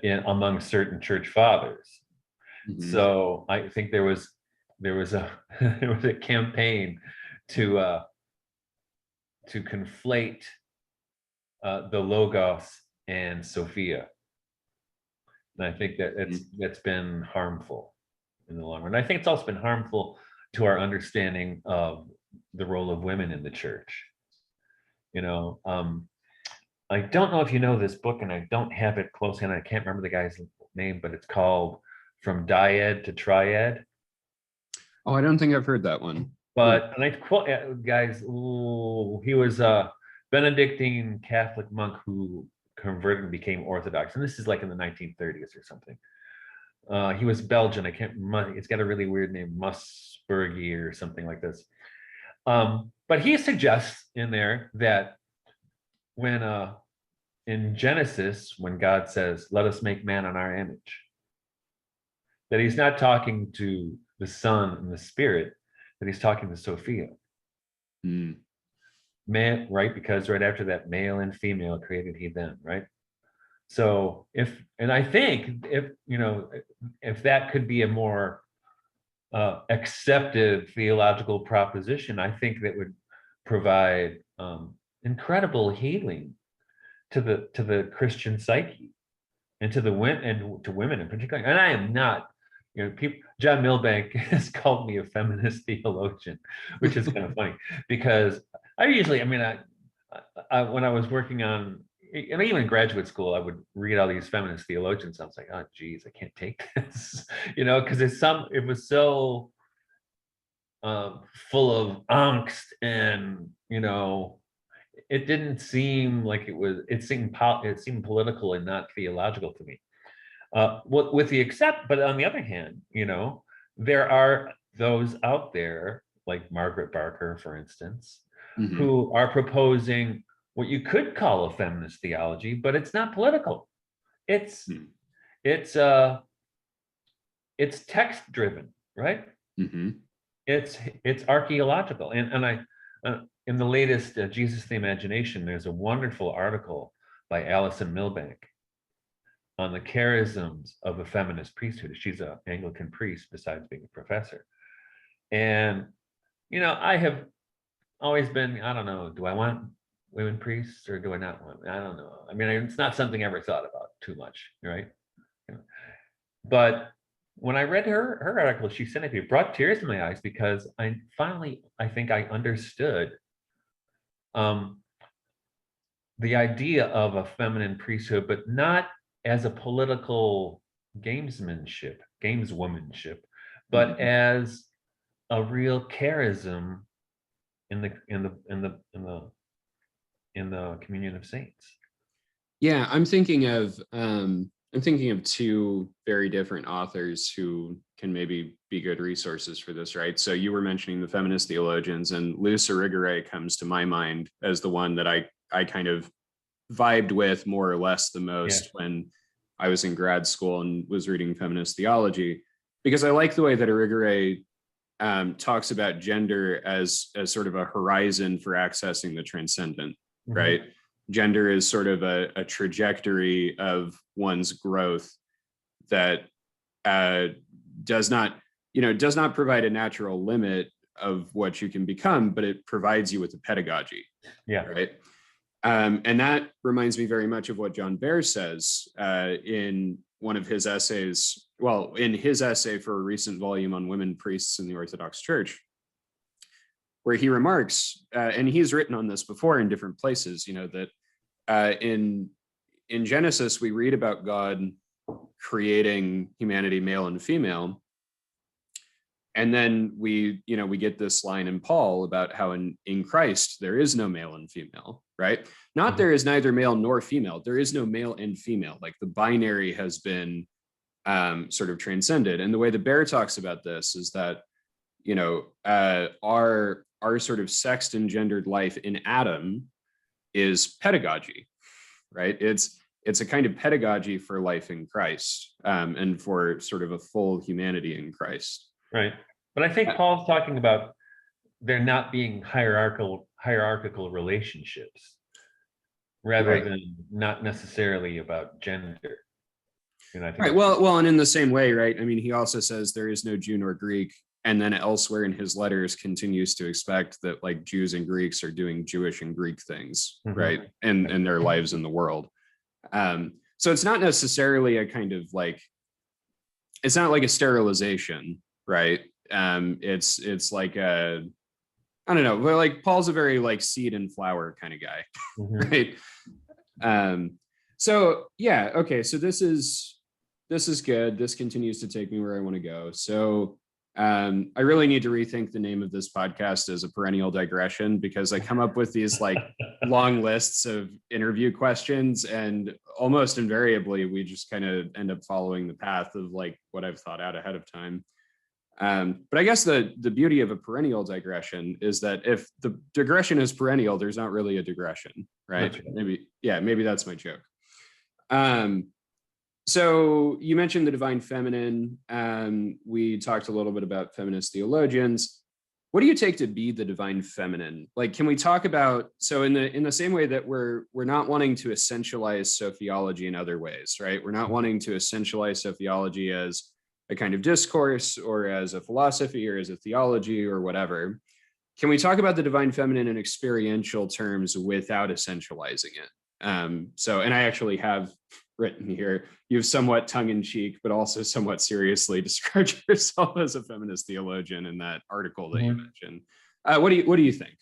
among certain church fathers. Mm-hmm. So I think there was a campaign to conflate the Logos and Sophia, and I think that's been harmful in the long run. I think it's also been harmful to our understanding of the role of women in the church. I don't know if you know this book, and I don't have it close, and I can't remember the guy's name, but it's called From Dyad to Triad. Oh, I don't think I've heard that one. But and I quote, guys, he was a Benedictine Catholic monk who converted and became Orthodox, and this is like in the 1930s or something. He was Belgian. I can't remember. It's got a really weird name, Musburgi or something like this. But he suggests in there that when in Genesis, when God says, "Let us make man in our image," that he's not talking to the Son and the Spirit, that he's talking to Sophia. Man, right? Because right after that, male and female created he them, right? So I think if that could be a more accepted theological proposition, I think that would provide incredible healing to the Christian psyche and to the women, and to women in particular. And I am not, John Milbank has called me a feminist theologian, which is kind of funny, because when I was working on, and even in graduate school, I would read all these feminist theologians. I was like, oh, geez, I can't take this, because it was so full of angst, and it didn't seem like it was. It seemed political and not theological to me. But on the other hand, there are those out there like Margaret Barker, for instance, mm-hmm. who are proposing what you could call a feminist theology, but it's not political. It's text driven, right? Mm-hmm. It's archaeological, and I in the latest Jesus the Imagination, there's a wonderful article by Alison Milbank on the charisms of a feminist priesthood. She's an Anglican priest besides being a professor, and I have always been, I don't know, do I want women priests or do I not want? I don't know. I mean, it's not something I ever thought about too much, right? But when I read her article, she sent it to me, it brought tears to my eyes because I think I understood the idea of a feminine priesthood, but not as a political gameswomanship, but as a real charism in the communion of saints. Yeah, I'm thinking of two very different authors who can maybe be good resources for this, right? So you were mentioning the feminist theologians, and Luce Irigaray comes to my mind as the one that I kind of vibed with more or less the most when I was in grad school and was reading feminist theology, because I like the way that Irigaray talks about gender as sort of a horizon for accessing the transcendent, right? Gender is sort of a trajectory of one's growth that does not provide a natural limit of what you can become, but it provides you with a pedagogy. Yeah. Right. And that reminds me very much of what John Baer says in one of his essays, in his essay for a recent volume on women priests in the Orthodox Church, where he remarks, and he's written on this before in different places, that in Genesis, we read about God creating humanity, male and female. And then we get this line in Paul about how in Christ, there is no male and female, right? Not there is neither male nor female. There is no male and female. Like the binary has been sort of transcended. And the way the Baer talks about this is that, our sort of sexed and gendered life in Adam is pedagogy, right? It's a kind of pedagogy for life in Christ, and for sort of a full humanity in Christ. Right. But I think Paul's talking about there not being hierarchical relationships rather than not necessarily about gender. I think right. Well, and in the same way, right? I mean, he also says there is no Jew nor Greek, and then elsewhere in his letters continues to expect that like Jews and Greeks are doing Jewish and Greek things, right? And their lives in the world. So it's not necessarily a kind of like, it's not like a sterilization, right? It's like I don't know, but like Paul's a very like seed and flower kind of guy, right? So yeah, okay. So this is good. This continues to take me where I want to go. So I really need to rethink the name of this podcast as A Perennial Digression, because I come up with these like long lists of interview questions, and almost invariably we just kind of end up following the path of like what I've thought out ahead of time. But I guess the beauty of a perennial digression is that if the digression is perennial, there's not really a digression, right? Maybe that's my joke. So you mentioned the divine feminine. We talked a little bit about feminist theologians. What do you take to be the divine feminine? Like, can we talk about, so in the same way that we're not wanting to essentialize Sophiology in other ways, right? We're not wanting to essentialize Sophiology as a kind of discourse or as a philosophy or as a theology or whatever. Can we talk about the divine feminine in experiential terms without essentializing it? And I actually have written here, you've somewhat tongue-in-cheek, but also somewhat seriously described yourself as a feminist theologian in that article that you mentioned. What do you think?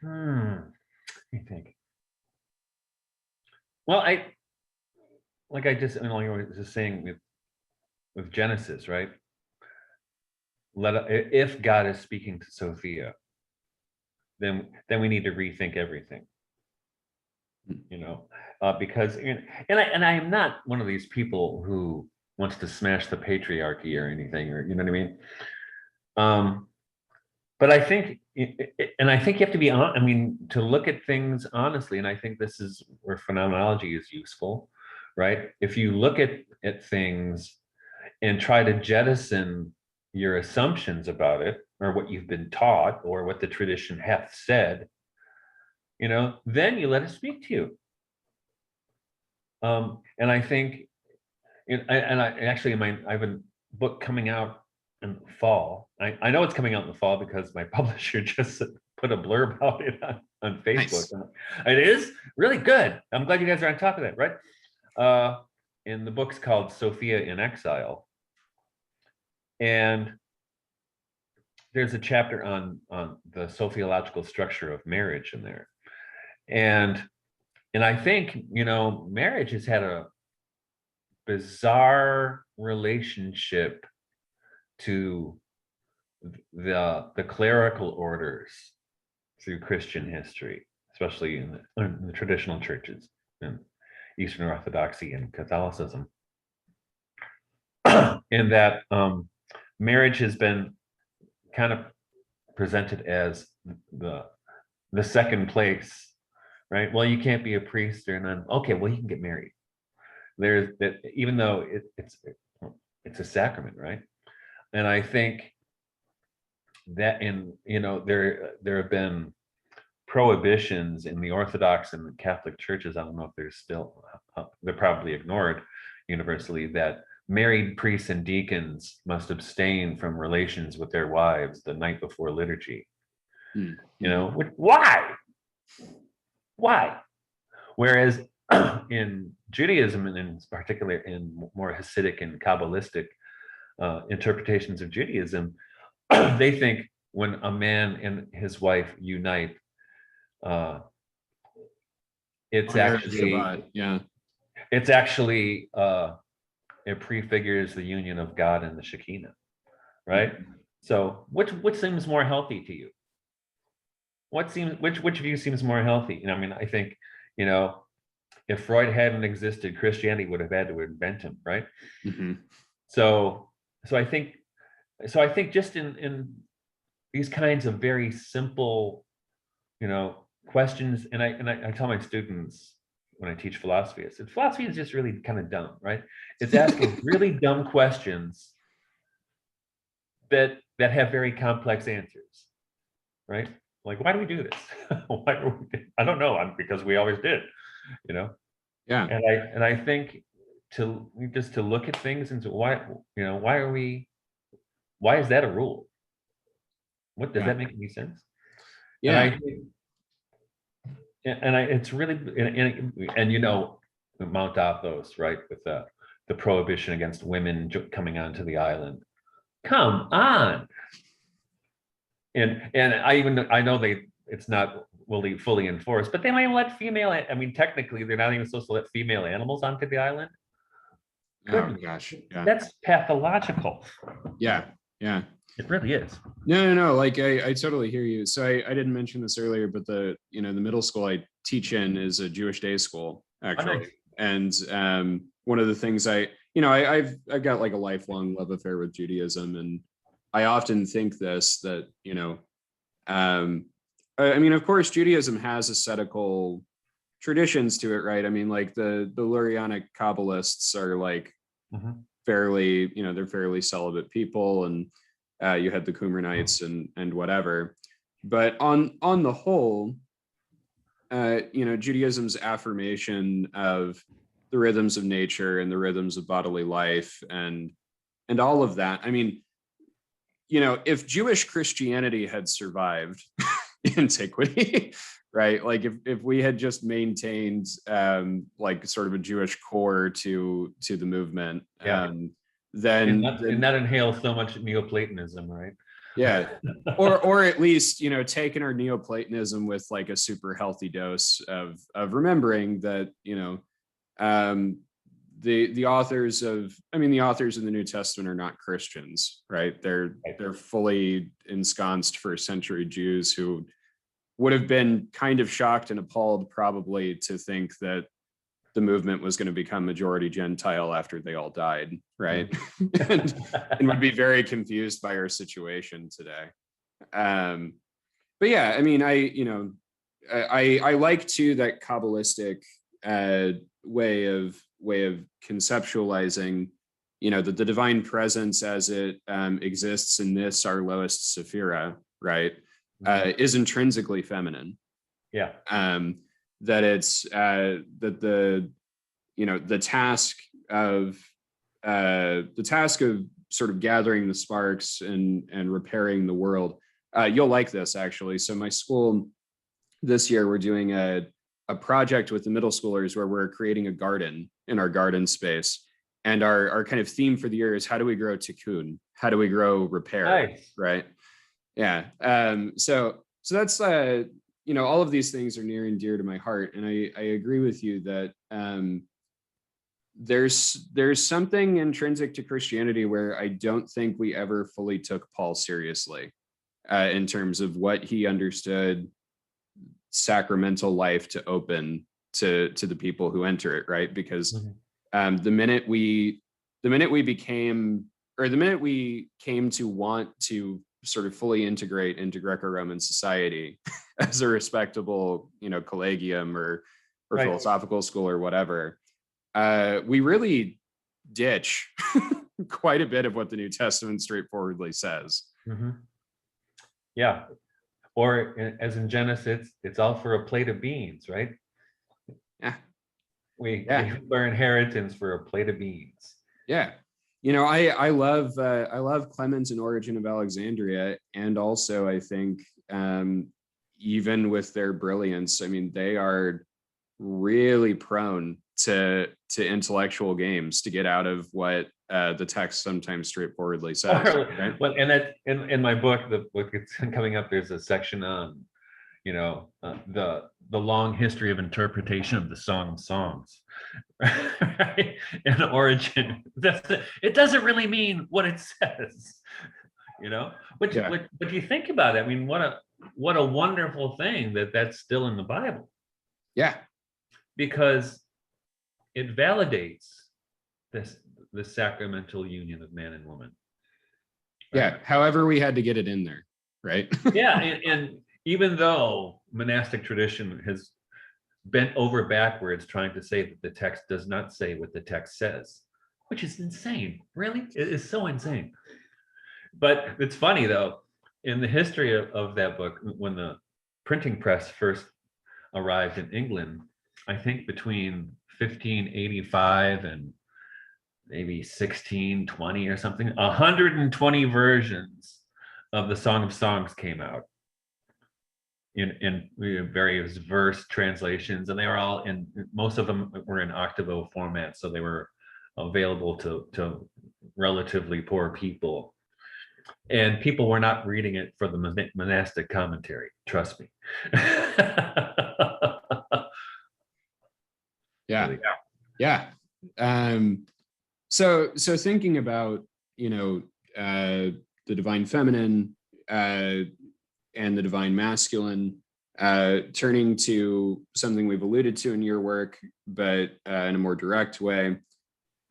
I think. Well, I was just saying with Genesis, right? If God is speaking to Sophia, then we need to rethink everything. Because I am not one of these people who wants to smash the patriarchy or anything, or you know what I mean. But I think and I think you have to be on, I mean, to look at things honestly, and I think this is where phenomenology is useful, right? If you look at things and try to jettison your assumptions about it, or what you've been taught, or what the tradition hath said, then you let it speak to you. And I think, I have a book coming out in the fall. I know it's coming out in the fall because my publisher just put a blurb about it on Facebook. Nice. It is really good. I'm glad you guys are on top of that, right? And the book's called Sophia in Exile. And there's a chapter on the sociological structure of marriage in there. And I think, marriage has had a bizarre relationship to the clerical orders through Christian history, especially in the traditional churches, in Eastern Orthodoxy and Catholicism. In that marriage has been kind of presented as the second place, right? Well, you can't be a priest, or none. Okay, well, you can get married. There's that, even though it's a sacrament, right? And I think that there have been prohibitions in the Orthodox and the Catholic churches. I don't know if they're still, they're probably ignored universally, that married priests and deacons must abstain from relations with their wives the night before liturgy. Why? Whereas in Judaism, and in particular in more Hasidic and Kabbalistic interpretations of Judaism, they think when a man and his wife unite, it's actually it prefigures the union of God and the Shekinah, right? Mm-hmm. So which seems more healthy to you? Which view seems more healthy? I think, if Freud hadn't existed, Christianity would have had to invent him, right? Mm-hmm. So I think just in these kinds of very simple, questions, and I tell my students when I teach philosophy, I said, philosophy is just really kind of dumb, right? It's asking really dumb questions that have very complex answers, right? Like, why do we do this? I don't know. Because we always did, Yeah. And I think to look at things and to why is that a rule? What does that make any sense? Yeah. It's really, Mount Athos, right, with the prohibition against women coming onto the island. Come on. And I know it's not fully enforced, but they might let technically they're not even supposed to let female animals onto the island. Oh gosh, yeah. That's pathological. Yeah. It really is. No. Like I totally hear you. So I didn't mention this earlier, but the middle school I teach in is a Jewish day school, actually. Oh, nice. And one of the things I've got like a lifelong love affair with Judaism, and I often think that of course Judaism has ascetical traditions to it, right? Like the Lurianic Kabbalists are like fairly, they're fairly celibate people, and you had the Qumranites and whatever. But on the whole, Judaism's affirmation of the rhythms of nature and the rhythms of bodily life and all of that. If Jewish Christianity had survived antiquity, right? Like if we had just maintained like sort of a Jewish core to the movement, then not inhale so much Neoplatonism, right? Yeah, or at least taking our Neoplatonism with like a super healthy dose of remembering that the authors of the New Testament are not Christians, right? They're fully ensconced first century Jews who would have been kind of shocked and appalled probably to think that the movement was going to become majority Gentile after they all died, right? and would be very confused by our situation today. but yeah, I mean, I like too that Kabbalistic way of conceptualizing, that the divine presence as it exists in this our lowest sephira, right, is intrinsically feminine. Yeah. That it's that the task of sort of gathering the sparks and repairing the world. You'll like this, actually. So my school this year, we're doing a project with the middle schoolers where we're creating a garden in our garden space. And our kind of theme for the year is, how do we grow tikkun? How do we grow repair? Nice. Right. Yeah. So that's, all of these things are near and dear to my heart. And I agree with you that there's something intrinsic to Christianity where I don't think we ever fully took Paul seriously in terms of what he understood sacramental life to open to the people who enter it, right? Because the minute we came to want to sort of fully integrate into Greco-Roman society as a respectable, collegium or Right. philosophical school or whatever, we really ditch quite a bit of what the New Testament straightforwardly says. Yeah. Or as in Genesis, it's all for a plate of beans, right? Yeah. We give our inheritance for a plate of beans. Yeah. I love Clement and Origen of Alexandria. And also I think even with their brilliance, I mean, they are really prone to intellectual games to get out of what the text sometimes straightforwardly says. Right? Well, and that in my book, the book that's coming up, there's a section on, the long history of interpretation of the Song of Songs, right? And Origin, it doesn't really mean what it says, But you think about it. I mean, what a wonderful thing that's still in the Bible. Yeah, because it validates the sacramental union of man and woman. Right? Yeah. However, we had to get it in there, right? Yeah, and even though monastic tradition has bent over backwards trying to say that the text does not say what the text says, which is insane. Really, it is so insane. But it's funny though, in the history of that book, when the printing press first arrived in England, I think between 1585 and maybe 1620 or something, 120 versions of the Song of Songs came out in various verse translations, and they were all most of them were in octavo format, so they were available to relatively poor people. And people were not reading it for the monastic commentary, trust me. Yeah. So thinking about, the divine feminine and the divine masculine, turning to something we've alluded to in your work, but in a more direct way,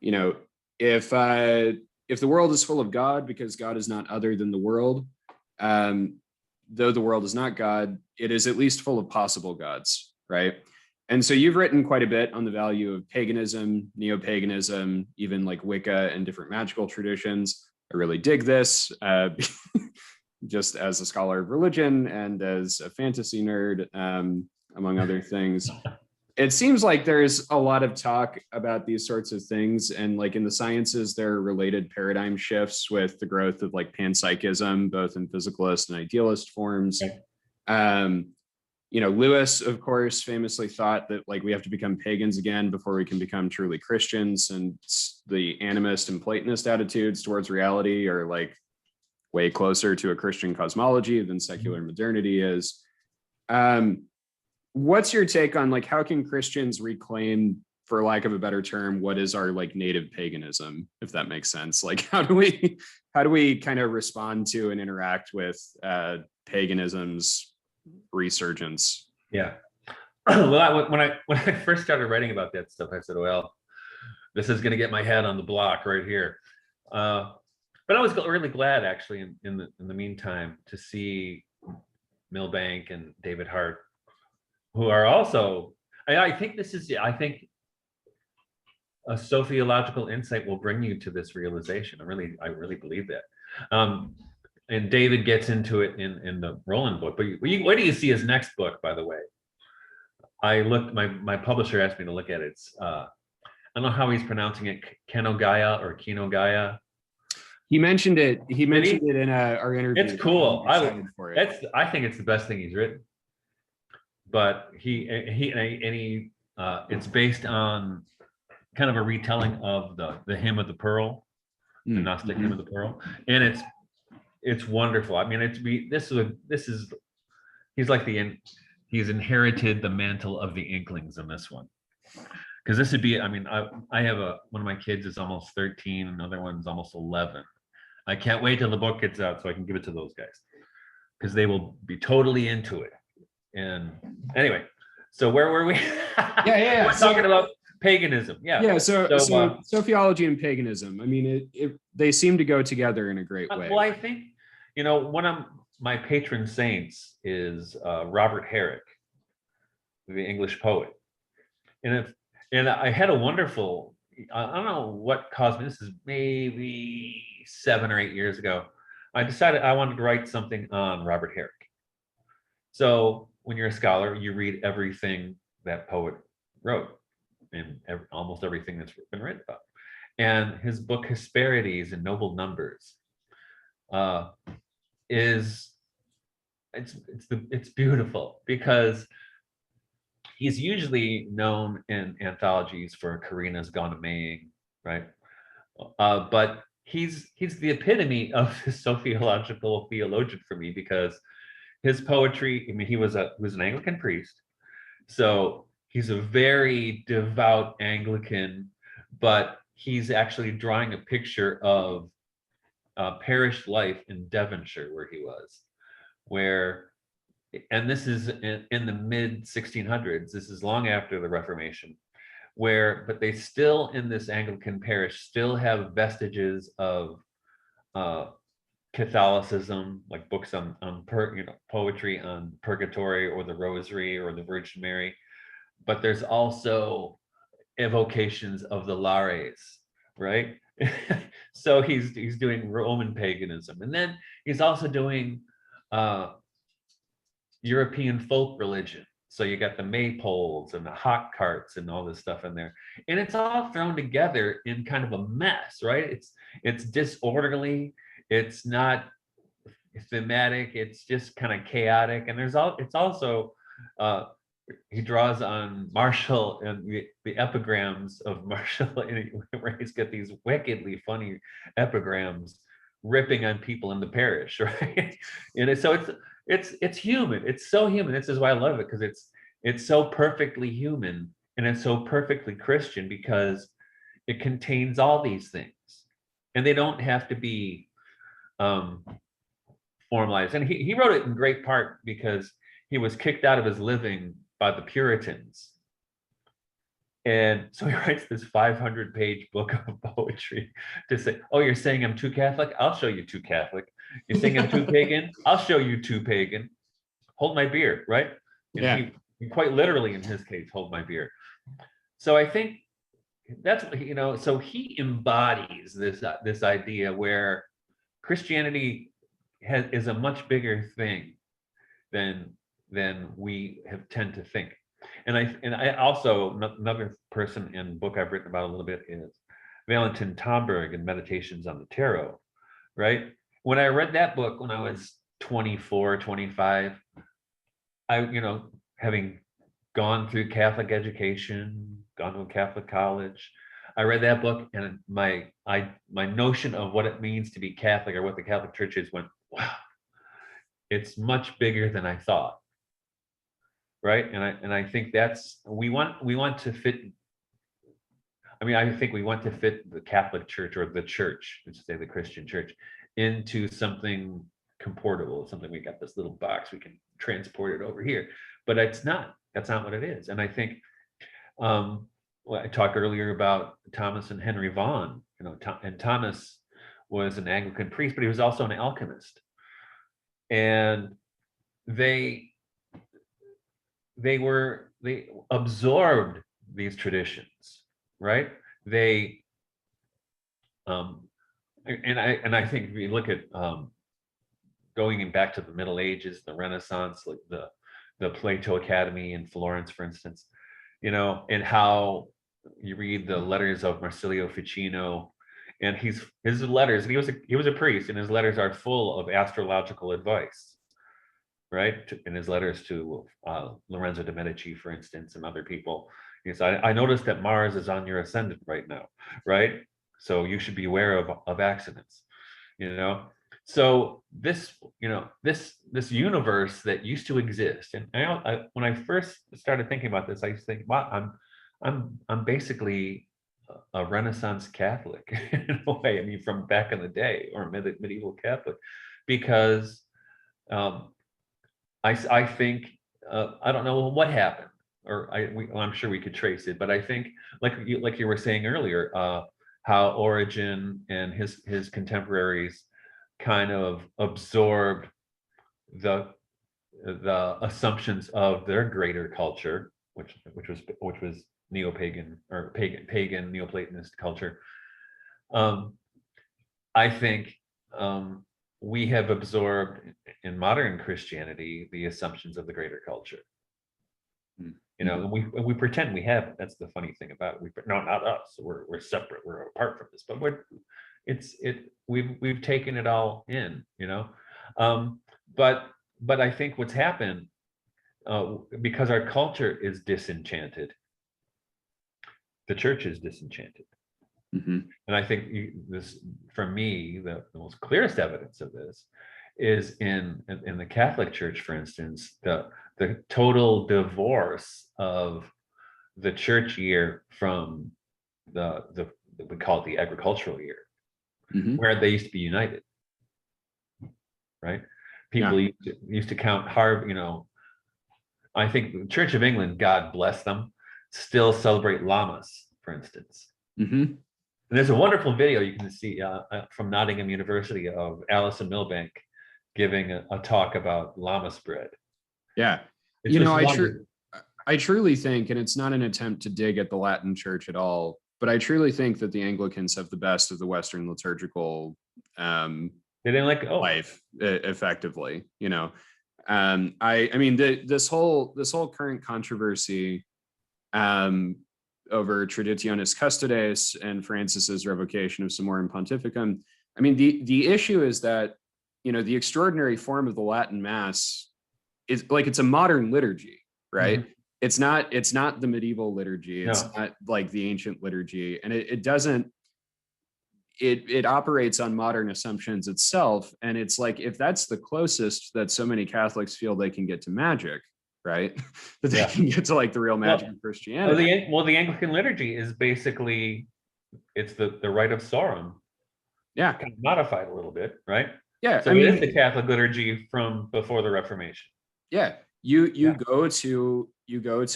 if the world is full of God because God is not other than the world, though the world is not God, it is at least full of possible gods, right? And so you've written quite a bit on the value of paganism, neo-paganism, even like Wicca and different magical traditions. I really dig this, just as a scholar of religion and as a fantasy nerd, among other things. It seems like there's a lot of talk about these sorts of things, and like in the sciences, there are related paradigm shifts with the growth of like panpsychism, both in physicalist and idealist forms. Okay. Lewis, of course, famously thought that like we have to become pagans again before we can become truly Christians, and the animist and Platonist attitudes towards reality are like way closer to a Christian cosmology than secular modernity is. What's your take on like how can Christians reclaim, for lack of a better term, what is our like native paganism, if that makes sense? Like how do we kind of respond to and interact with paganism's resurgence? Yeah. Well, when I first started writing about that stuff, I said, well, this is going to get my head on the block right here. But I was really glad, actually, in the meantime, to see Milbank and David Hart, who are also, I think a sociological insight will bring you to this realization. I really believe that. And David gets into it in the Roland book. But where do you see his next book, by the way? I looked, my publisher asked me to look at it. It's, I don't know how he's pronouncing it, Kenogaya or Kinogaya. He mentioned it. He mentioned it in our interview. It's cool. I'm excited for it. I think it's the best thing he's written. But it's based on kind of a retelling of the Hymn of the Pearl, the Gnostic Hymn of the Pearl, and it's wonderful. I mean, he's inherited the mantle of the Inklings in this one, because this would be. I mean, I have one of my kids is almost 13, another one's almost 11. I can't wait till the book gets out so I can give it to those guys, because they will be totally into it. And anyway, so where were we? Yeah. We're talking about paganism. Yeah. So Sophiology and paganism. I mean, they seem to go together in a great way. Well, I think, one of my patron saints is Robert Herrick, the English poet. And I had a wonderful, I don't know what caused me, this is maybe 7 or 8 years ago. I decided I wanted to write something on Robert Herrick. So when you're a scholar, you read everything that poet wrote, and almost everything that's been written about. And his book Hesperides and Noble Numbers it's beautiful, because he's usually known in anthologies for Carina's Gone a Maying, right? But he's the epitome of the sociological theologian for me, because his poetry, I mean, he was an Anglican priest, so he's a very devout Anglican, but he's actually drawing a picture of parish life in Devonshire, where he was, and this is in the mid 1600s. This is long after the Reformation, but they still, in this Anglican parish, still have vestiges of Catholicism, like books on poetry on purgatory or the Rosary or the Virgin Mary, but there's also evocations of the Lares, right? So he's doing Roman paganism, and then he's also doing European folk religion. So you got the maypoles and the hot carts and all this stuff in there, and it's all thrown together in kind of a mess, right? It's disorderly. It's not thematic. It's just kind of chaotic, and it's also he draws on Marshall and the epigrams of Marshall, where he's got these wickedly funny epigrams ripping on people in the parish, right? And so it's human. It's so human. This is why I love it, because it's so perfectly human, and it's so perfectly Christian, because it contains all these things, and they don't have to be formalized. And he wrote it in great part because he was kicked out of his living by the Puritans. And so he writes this 500-page book of poetry to say, oh, you're saying I'm too Catholic? I'll show you too Catholic. You're saying I'm too pagan? I'll show you too pagan. Hold my beer, right? And yeah. He quite literally, in his case, hold my beer. So I think that's, so he embodies this idea where Christianity is a much bigger thing than we tend to think. And I also, another person and book I've written about a little bit is Valentin Tomberg and Meditations on the Tarot, right? When I read that book when I was 24, 25, having gone through Catholic education, gone to a Catholic college, I read that book, and my notion of what it means to be Catholic, or what the Catholic Church is, went, wow, it's much bigger than I thought. Right. And I think we want to fit. I mean, I think we want to fit the Catholic Church, or the church, let's say the Christian church, into something comportable, something we got this little box, we can transport it over here. But that's not what it is. And I think I talked earlier about Thomas and Henry Vaughan, and Thomas was an Anglican priest, but he was also an alchemist. And they absorbed these traditions, right? They and I think if you look at going back to the Middle Ages, the Renaissance, like the Plato Academy in Florence, for instance, and how you read the letters of Marsilio Ficino, and his letters, and he was a priest, and his letters are full of astrological advice, right? In his letters to Lorenzo de' Medici, for instance, and other people. He says, I noticed that Mars is on your ascendant right now, right? So you should be aware of accidents, So this, this universe that used to exist, and when I first started thinking about this, I used to think, wow, I'm basically a Renaissance Catholic in a way. I mean, from back in the day, or medieval Catholic, because I think I don't know what happened, or I'm sure we could trace it, but I think like you were saying earlier, how Origen and his contemporaries kind of absorbed the assumptions of their greater culture, which was neo-pagan or pagan Neoplatonist culture. I think we have absorbed in modern Christianity the assumptions of the greater culture. And we pretend we haven't. That's the funny thing about it. No, not us. We're separate. We're apart from this. But we've taken it all in. But I think what's happened, because our culture is disenchanted, the church is disenchanted. And I think this, for me, the most clearest evidence of this is in the Catholic Church, for instance, the total divorce of the church year from the we call it the agricultural year, where they used to be united, right? People used to count hard, I think the Church of England, God bless them, still celebrate Lammas, for instance. And there's a wonderful video you can see from Nottingham University of Alison Milbank giving a talk about Lammas bread. Yeah. I truly think, and it's not an attempt to dig at the Latin Church at all, but I truly think that the Anglicans have the best of the Western liturgical life, effectively. I mean, this whole current controversy over Traditionis Custodes and Francis's revocation of Summorum Pontificum. I mean, the issue is that, the extraordinary form of the Latin Mass is like, it's a modern liturgy, right? It's not the medieval liturgy. It's not like the ancient liturgy. And it operates on modern assumptions itself. And it's like, if that's the closest that so many Catholics feel they can get to magic, right? That they can get to like the real magic of Christianity. The Anglican liturgy is basically, it's the rite of Sorum. Yeah. Kind of modified a little bit, right? Yeah. So it is the Catholic liturgy from before the Reformation. Yeah. You go to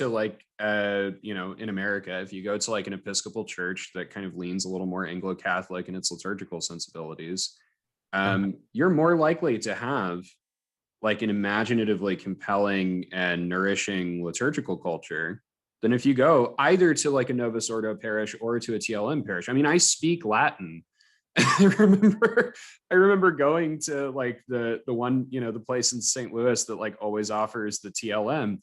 like in America, if you go to like an Episcopal church that kind of leans a little more Anglo-Catholic in its liturgical sensibilities, you're more likely to have like an imaginatively compelling and nourishing liturgical culture than if you go either to like a Novus Ordo parish or to a TLM parish. I mean, I speak Latin. I remember going to like the one, the place in St. Louis that like always offers the TLM.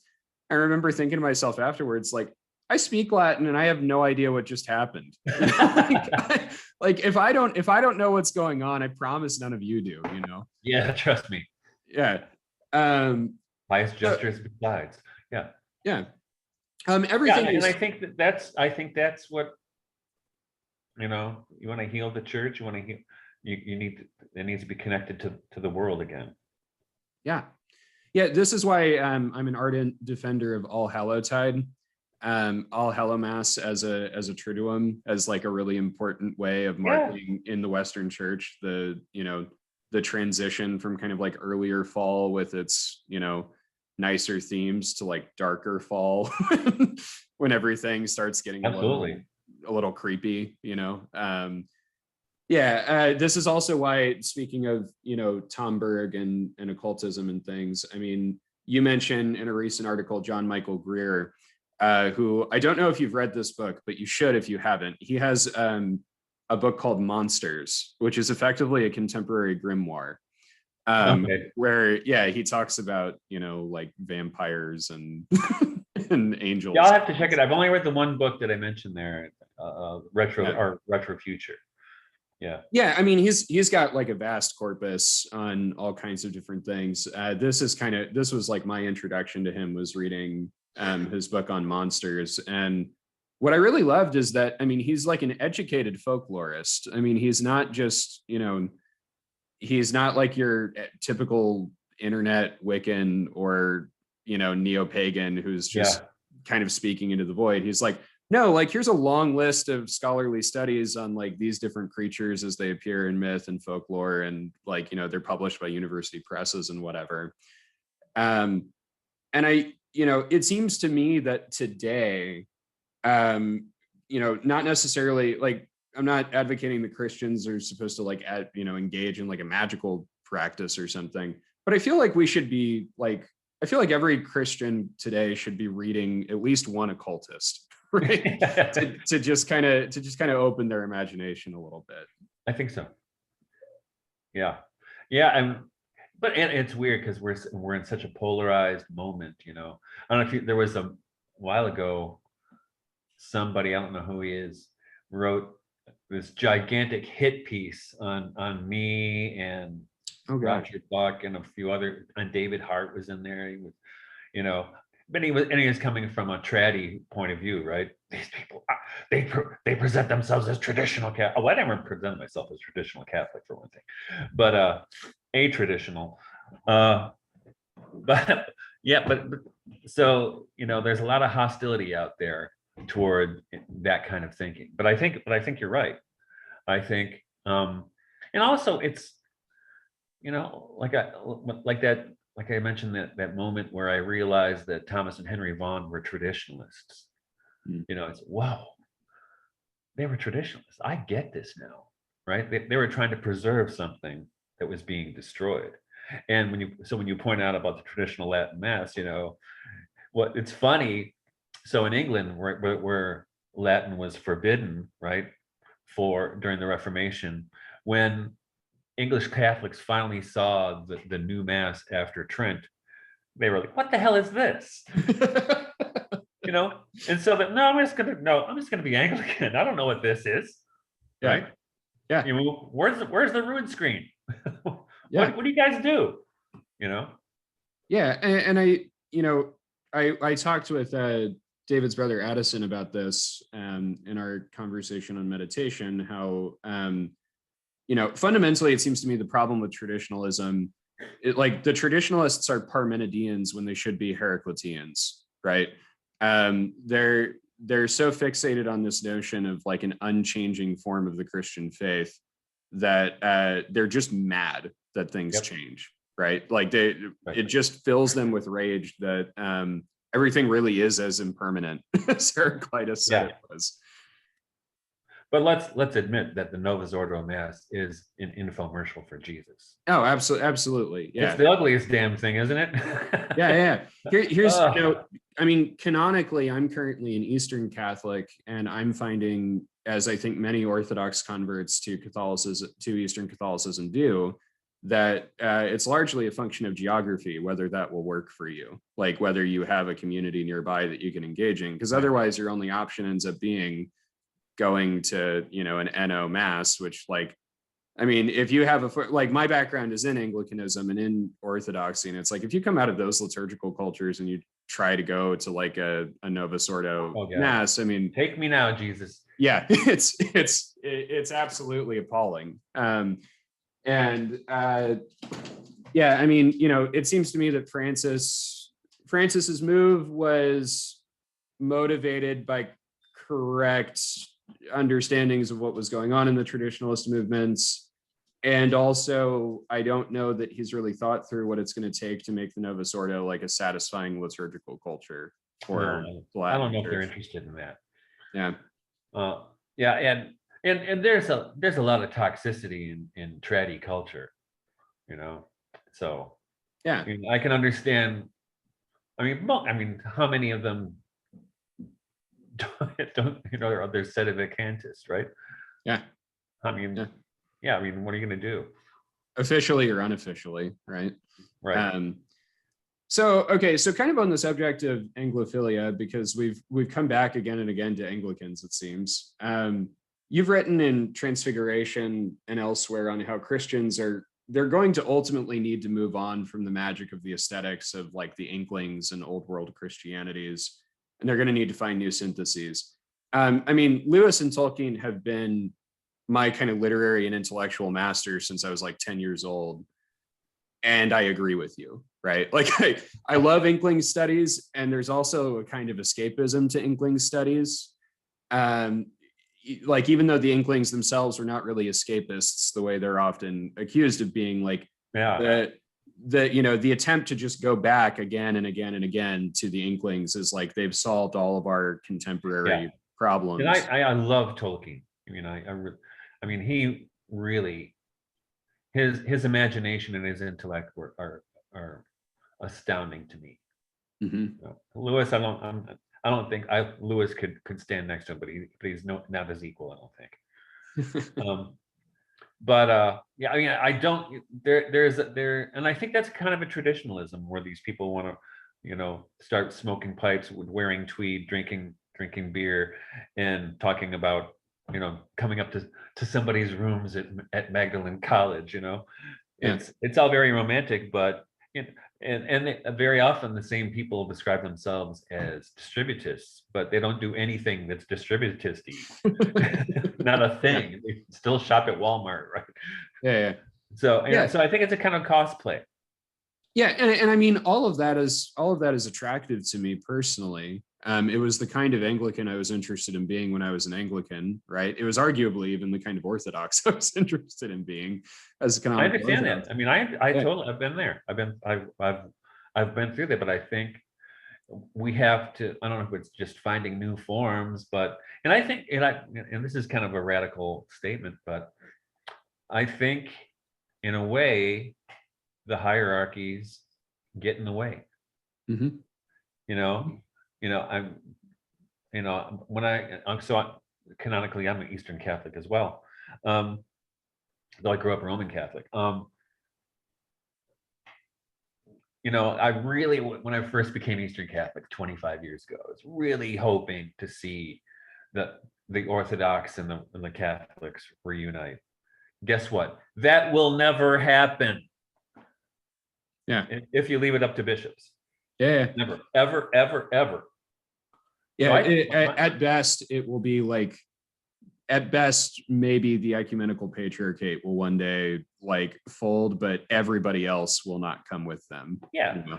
I remember thinking to myself afterwards, like, I speak Latin and I have no idea what just happened. Like if I don't know what's going on, I promise none of you do, Yeah, trust me. Yeah. Pious gestures besides. Yeah. Yeah. Everything is, and I think that's what, you want to heal the church, you want to heal, it needs to be connected to the world again. Yeah. This is why I'm an ardent defender of All Hallowtide, All Hallow Mass as a triduum, as like a really important way of marking in the Western Church the transition from kind of like earlier fall with its nicer themes to like darker fall when everything starts getting Absolutely a little creepy. Yeah, this is also why, speaking of, Tomberg and occultism and things, I mean, you mentioned in a recent article, John Michael Greer, who, I don't know if you've read this book, but you should if you haven't. He has a book called Monsters, which is effectively a contemporary grimoire, where, yeah, he talks about, like vampires and and angels. Yeah, I'll have to check it. I've only read the one book that I mentioned there, Retro Future. Yeah, I mean, he's got like a vast corpus on all kinds of different things. This was like my introduction to him, was reading his book on monsters. And what I really loved is that, I mean, he's like an educated folklorist. I mean, he's not just, he's not like your typical internet Wiccan or, neo-pagan who's just kind of speaking into the void. He's like, no, like, here's a long list of scholarly studies on like these different creatures as they appear in myth and folklore, and like, they're published by university presses and whatever. And it seems to me that today, not necessarily, like, I'm not advocating that Christians are supposed to like, engage in like a magical practice or something, but I feel like we should be like, I feel like every Christian today should be reading at least one occultist, right? to just kind of open their imagination a little bit. I think so. Yeah. But it's weird because we're in such a polarized moment, I don't know if there was a while ago, somebody, I don't know who he is, wrote this gigantic hit piece on me and Roger Buck and a few other, and David Hart was in there. He was, but he was coming from a traddy point of view, right? These people, they present themselves as traditional Catholic. Oh, I never present myself as traditional Catholic, for one thing, but a-traditional. But so there's a lot of hostility out there toward that kind of thinking. But I think you're right. I think, and also it's, like I mentioned that moment where I realized that Thomas and Henry Vaughan were traditionalists. It's, wow, they were traditionalists. I get this now, right? They were trying to preserve something that was being destroyed. And when you point out about the traditional Latin Mass, what it's funny. So in England, where Latin was forbidden, right, during the Reformation, when English Catholics finally saw the new Mass after Trent, they were like, "What the hell is this?" And so that I'm just gonna be Anglican. I don't know what this is, right? Yeah. Where's the ruin screen? Yeah. What do you guys do? Yeah, and I talked with David's brother Addison about this in our conversation on meditation. How fundamentally, it seems to me the problem with traditionalism, like the traditionalists are Parmenideans when they should be Heracliteans, right? They're so fixated on this notion of like an unchanging form of the Christian faith that they're just mad that things change, right? Like it just fills them with rage that everything really is as impermanent as Heraclitus said it was. But let's admit that the Novus Ordo Mass is an infomercial for Jesus. Oh, absolutely. Yeah. It's the ugliest damn thing, isn't it? Yeah. Here's, I mean, canonically, I'm currently an Eastern Catholic, and I'm finding, as I think many Orthodox converts to Eastern Catholicism do, that it's largely a function of geography, whether that will work for you, like whether you have a community nearby that you can engage in, because otherwise your only option ends up being going to, an NO Mass, which, like, I mean, if you have like, my background is in Anglicanism and in Orthodoxy, and it's like, if you come out of those liturgical cultures and you try to go to like a Novus Ordo Mass, I mean, take me now, Jesus. Yeah, it's absolutely appalling. I mean, it seems to me that Francis's move was motivated by correct understandings of what was going on in the traditionalist movements. And also, I don't know that he's really thought through what it's going to take to make the Novus Ordo like a satisfying liturgical culture for I don't know if they're interested in that. Yeah. And And there's a lot of toxicity in traddy culture, you know. So Yeah. I mean, I can understand. I mean, how many of them don't you know, they're sedevacantists, right? Yeah. I mean, Yeah. yeah. I mean, what are you going to do? Officially or unofficially, right? Right. So kind of on the subject of Anglophilia, because we've come back again and again to Anglicans, it seems. You've written in Transfiguration and elsewhere on how Christians they're going to ultimately need to move on from the magic of the aesthetics of like the Inklings and old world Christianities, and they're going to need to find new syntheses. I mean, Lewis and Tolkien have been my kind of literary and intellectual masters since I was like 10 years old. And I agree with you, right? Like I love Inkling studies, and there's also a kind of escapism to Inkling studies. Like even though the Inklings themselves were not really escapists the way they're often accused of being, like the attempt to just go back again and again and again to the Inklings is like they've solved all of our contemporary problems. And I love Tolkien. I mean, I mean, he really, his imagination and his intellect are astounding to me. Mm-hmm. Lewis, I don't think Lewis could stand next to him, but he's not his equal, I don't think. Yeah, I mean, I don't. And I think that's kind of a traditionalism where these people want to, you know, start smoking pipes, wearing tweed, drinking beer, and talking about, you know, coming up to somebody's rooms at Magdalen College. You know, it's all very romantic, but very often the same people describe themselves as distributists, but they don't do anything that's distributisty. Not a thing. They still shop at Walmart, right? Yeah. So I think it's a kind of cosplay. Yeah, and I mean all of that is attractive to me personally. It was the kind of Anglican I was interested in being when I was an Anglican, right? It was arguably even the kind of Orthodox I was interested in being as a canonical. I understand Orthodox. That. I mean, I totally, I've been there. I've been through that, but I think we have to. I don't know if it's just finding new forms, but I think, and this is kind of a radical statement, but I think in a way the hierarchies get in the way. Mm-hmm. Canonically, I'm an Eastern Catholic as well. Though I grew up Roman Catholic. I really, when I first became Eastern Catholic 25 years ago, I was really hoping to see the Orthodox and the Catholics reunite. Guess what? That will never happen. Yeah. If you leave it up to bishops. Yeah. Never, ever, ever, ever. Yeah. So at best, it will be like, at best, maybe the ecumenical patriarchate will one day like fold, but everybody else will not come with them. Yeah. And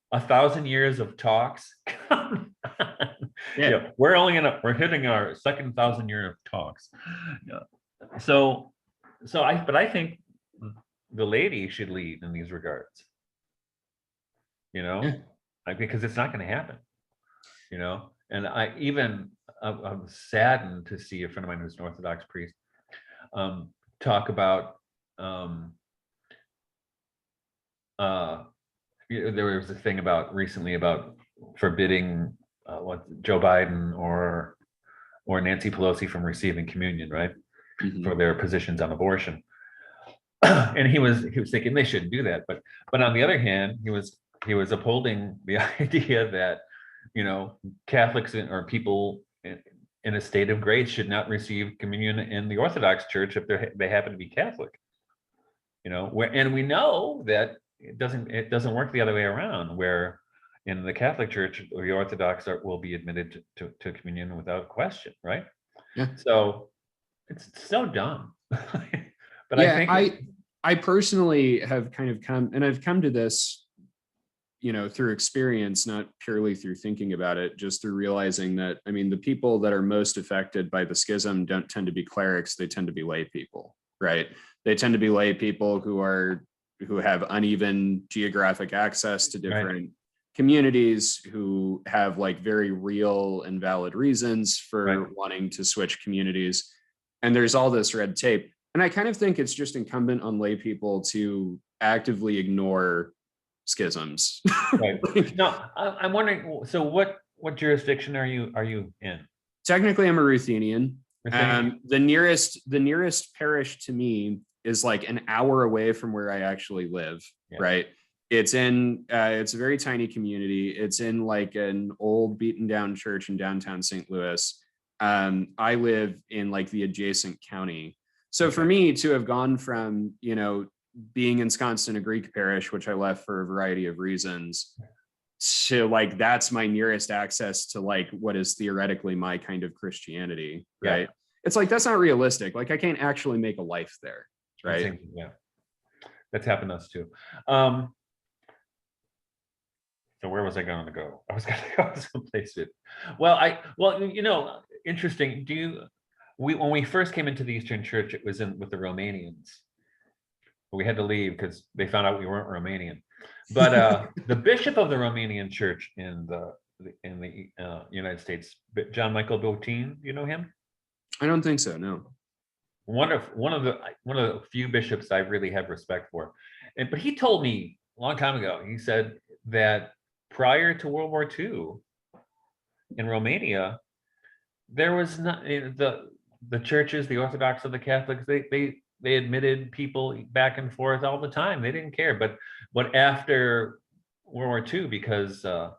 1,000 years of talks. Yeah. We're hitting our second 1,000 year of talks. But I think the lady should lead in these regards. Because it's not going to happen. And I'm saddened to see a friend of mine who's an Orthodox priest talk about there was a thing recently about forbidding Joe Biden or Nancy Pelosi from receiving communion, right? Mm-hmm. For their positions on abortion. And he was thinking they shouldn't do that, but on the other hand, he was upholding the idea that Catholics or people in a state of grace should not receive communion in the Orthodox Church if they happen to be Catholic. And we know that it doesn't work the other way around, where in the Catholic Church the Orthodox will be admitted to communion without question, right? Yeah. So it's so dumb. But yeah, I personally have kind of come to this, through experience, not purely through thinking about it, just through realizing that, I mean, the people that are most affected by the schism don't tend to be clerics, they tend to be lay people, right? They tend to be lay people who have uneven geographic access to different communities who have like very real and valid reasons for wanting to switch communities. And there's all this red tape. And I kind of think it's just incumbent on lay people to actively ignore schisms. Right. No, I'm wondering, so what jurisdiction are you in? Technically, I'm a Ruthenian. The nearest parish to me is like an hour away from where I actually live, right? It's a very tiny community. It's in like an old beaten down church in downtown St. Louis. I live in like the adjacent county. So for me to have gone from, being ensconced in a Greek parish, which I left for a variety of reasons, to like, that's my nearest access to like what is theoretically my kind of Christianity, right? It's like, that's not realistic. Like I can't actually make a life there, right? Yeah, that's happened to us too. So where was I going to go? I was going to go someplace. Interesting. When we first came into the Eastern Church, it was with the Romanians. We had to leave because they found out we weren't Romanian. But the bishop of the Romanian Church in the United States, John Michael Botein, you know him? I don't think so. No. One of the few bishops I really have respect for, but he told me a long time ago. He said that prior to World War II, in Romania, there was not the churches, the Orthodox or the Catholics. They admitted people back and forth all the time. They didn't care. But after World War II, because the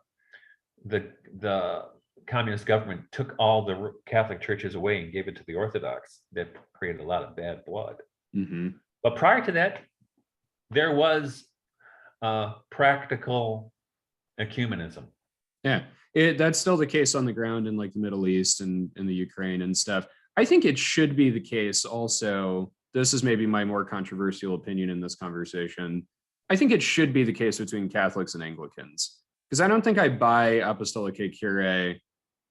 communist government took all the Catholic churches away and gave it to the Orthodox, that created a lot of bad blood. Mm-hmm. But prior to that, there was practical ecumenism. Yeah, that's still the case on the ground in like the Middle East and in the Ukraine and stuff. I think it should be the case also. This is maybe my more controversial opinion in this conversation. I think it should be the case between Catholics and Anglicans, because I don't think I buy Apostolicae Curiae.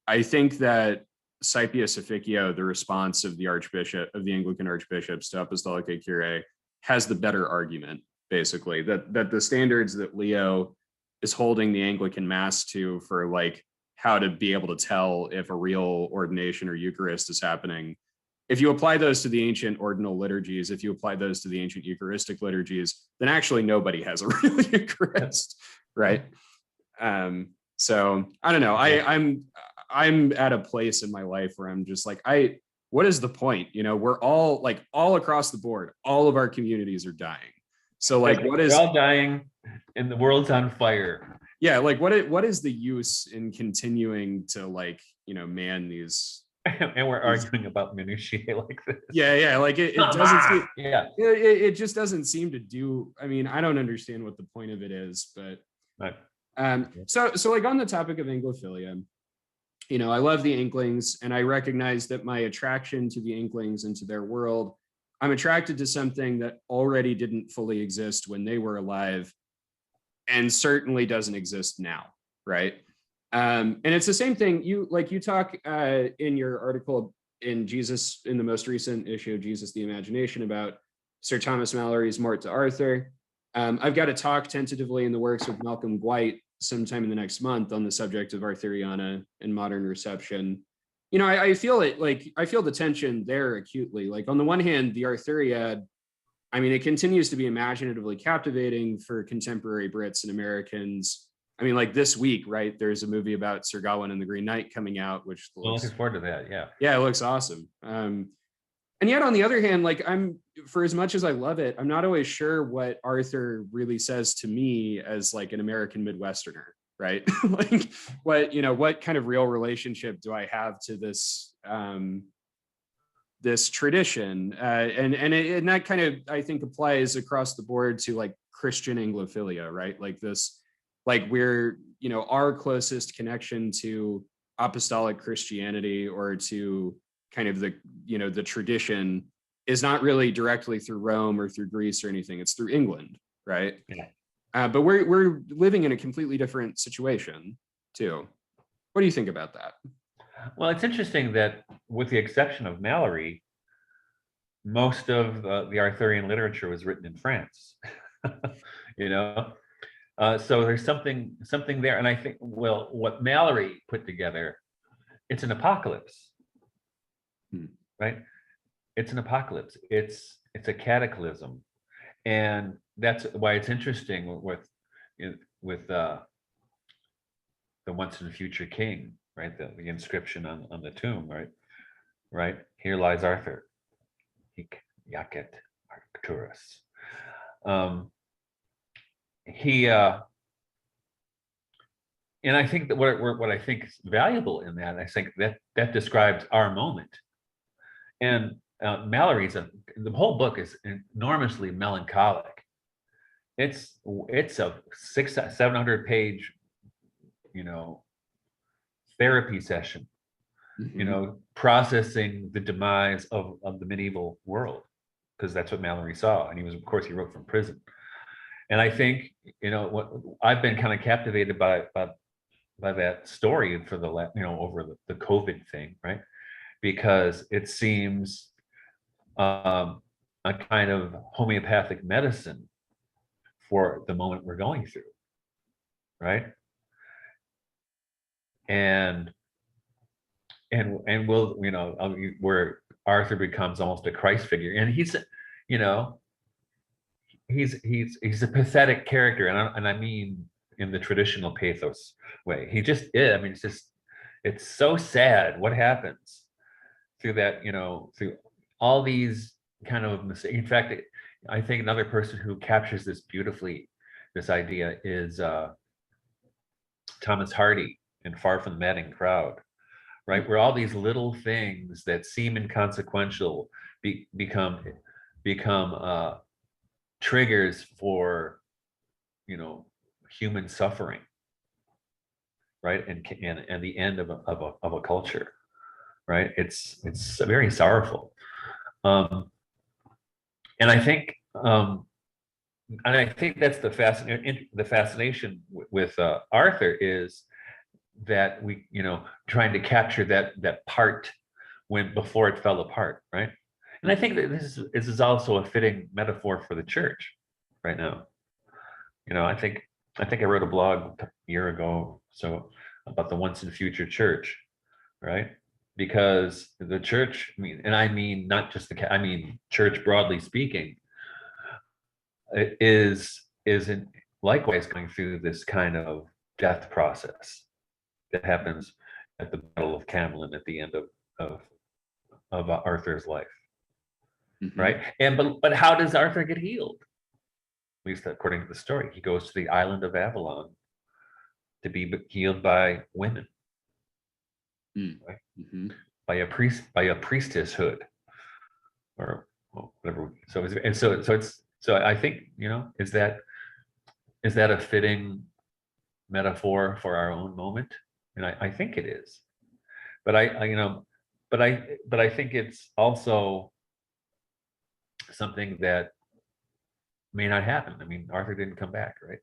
I think that Saepius Officio, the response of the Anglican archbishops to Apostolicae Curiae, has the better argument, basically, that the standards that Leo is holding the Anglican Mass to for like how to be able to tell if a real ordination or Eucharist is happening, if you apply those to the ancient ordinal liturgies, if you apply those to the ancient Eucharistic liturgies, then actually nobody has a real Eucharist, right? So I don't know. I'm at a place in my life where I'm just like, what is the point? We're all across the board, all of our communities are dying. So like, we're all dying and the world's on fire. Yeah. Like what is the use in continuing to man these, and we're arguing about minutiae like this. Yeah. Like it doesn't seem, it just doesn't seem to do. I mean, I don't understand what the point of it is, but so like on the topic of Anglophilia, I love the Inklings, and I recognize that my attraction to the Inklings and to their world, I'm attracted to something that already didn't fully exist when they were alive, and certainly doesn't exist now, right? And it's the same thing. You talk in your article in the most recent issue of Jesus the Imagination about Sir Thomas Mallory's Mort to Arthur. I've got a talk tentatively in the works with Malcolm Gwite sometime in the next month on the subject of Arthuriana and modern reception. I feel it, I feel the tension there acutely. Like on the one hand, the Arthuriad, I mean, it continues to be imaginatively captivating for contemporary Brits and Americans. I mean, like this week, right? There's a movie about Sir Gawain and the Green Knight coming out, which looking forward to that. Yeah. Yeah, it looks awesome. And yet on the other hand, for as much as I love it, I'm not always sure what Arthur really says to me as like an American Midwesterner, right? What kind of real relationship do I have to this this tradition? And that kind of, I think, applies across the board to like Christian Anglophilia, right? Like this, like we're, our closest connection to apostolic Christianity or to kind of the tradition is not really directly through Rome or through Greece or anything. It's through England, right? Yeah. But we're living in a completely different situation too. What do you think about that? Well, it's interesting that with the exception of Mallory, most of the Arthurian literature was written in France. So there's something there, and I think, well, what Mallory put together, it's an apocalypse, right? It's an apocalypse. It's a cataclysm, and that's why it's interesting with the once and future king, right? The inscription on the tomb, right? Here lies Arthur, hic jacet Arcturus. And I think that what I think is valuable in that, I think that describes our moment. And Mallory's the whole book is enormously melancholic. It's a 700 page, therapy session, processing the demise of the medieval world, because that's what Mallory saw, and of course he wrote from prison. And I think what I've been kind of captivated by that story for the over the COVID thing, right? Because it seems a kind of homeopathic medicine for the moment we're going through, right? And we'll, where Arthur becomes almost a Christ figure, and he's a pathetic character, and I mean in the traditional pathos way. He just is. I mean, it's so sad what happens through that, through all these kind of mistakes. In fact, I think another person who captures this beautifully, this idea, is Thomas Hardy in Far from the Madding Crowd, right? Where all these little things that seem inconsequential become triggers for, human suffering, right? And the end of a culture, right? It's very sorrowful, and I think that's the fascination with Arthur, is that we trying to capture that part before it fell apart, right? And I think that this is also a fitting metaphor for the church right now. I think I wrote a blog a year ago about the once and future church, right? Because the church, I mean not just I mean church broadly speaking, is likewise going through this kind of death process that happens at the Battle of Camlin at the end of Arthur's life, right? And but how does Arthur get healed? At least according to the story, he goes to the island of Avalon to be healed by women, right? By a priestesshood, or whatever. So I think is that a fitting metaphor for our own moment? And I think it is, but I think it's also something that may not happen. I mean, Arthur didn't come back, right?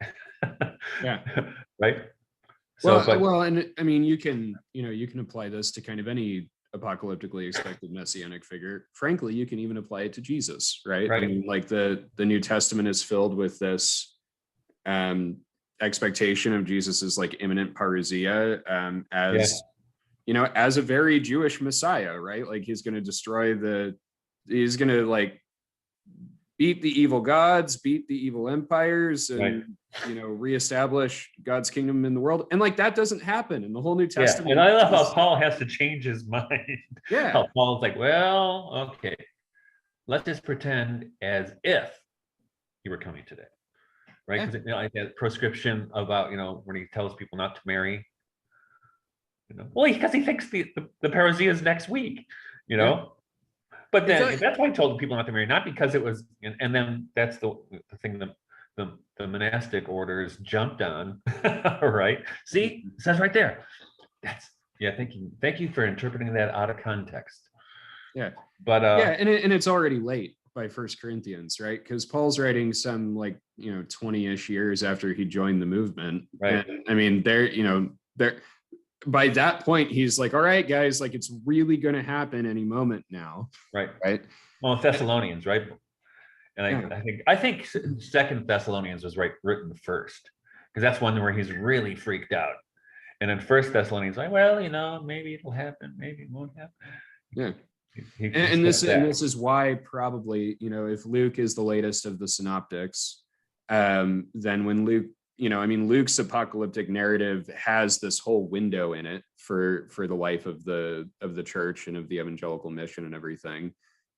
Yeah. Right. So, and I mean, you can apply this to kind of any apocalyptically expected messianic figure. Frankly, you can even apply it to Jesus, right? I mean, like the New Testament is filled with this expectation of Jesus's like imminent parousia, as a very Jewish Messiah, right? Like he's going to like beat the evil gods, beat the evil empires, and reestablish God's kingdom in the world. And like that doesn't happen in the whole New Testament. And I love how Paul has to change his mind. Yeah. How Paul's like, well, okay, let's just pretend as if you were coming today, right? Because like that proscription about when he tells people not to marry, well, because he thinks the parousia is next week, But then that's why I told people not to marry, not because it was, and then that's the thing that the monastic orders jumped on, right? See, it says right there. Thank you for interpreting that out of context. Yeah, but and it's already late by 1 Corinthians, right? Because Paul's writing some 20-ish years after he joined the movement, right? And, I mean, by that point, he's like, all right, guys, like it's really going to happen any moment now. Right. Well, Thessalonians, right? And I think Second Thessalonians was written first, because that's one where he's really freaked out. And in First Thessalonians, like, well, maybe it'll happen, maybe it won't happen. Yeah. He And this is why probably, if Luke is the latest of the synoptics, then when Luke, Luke's apocalyptic narrative has this whole window in it for the life of the church and of the evangelical mission and everything.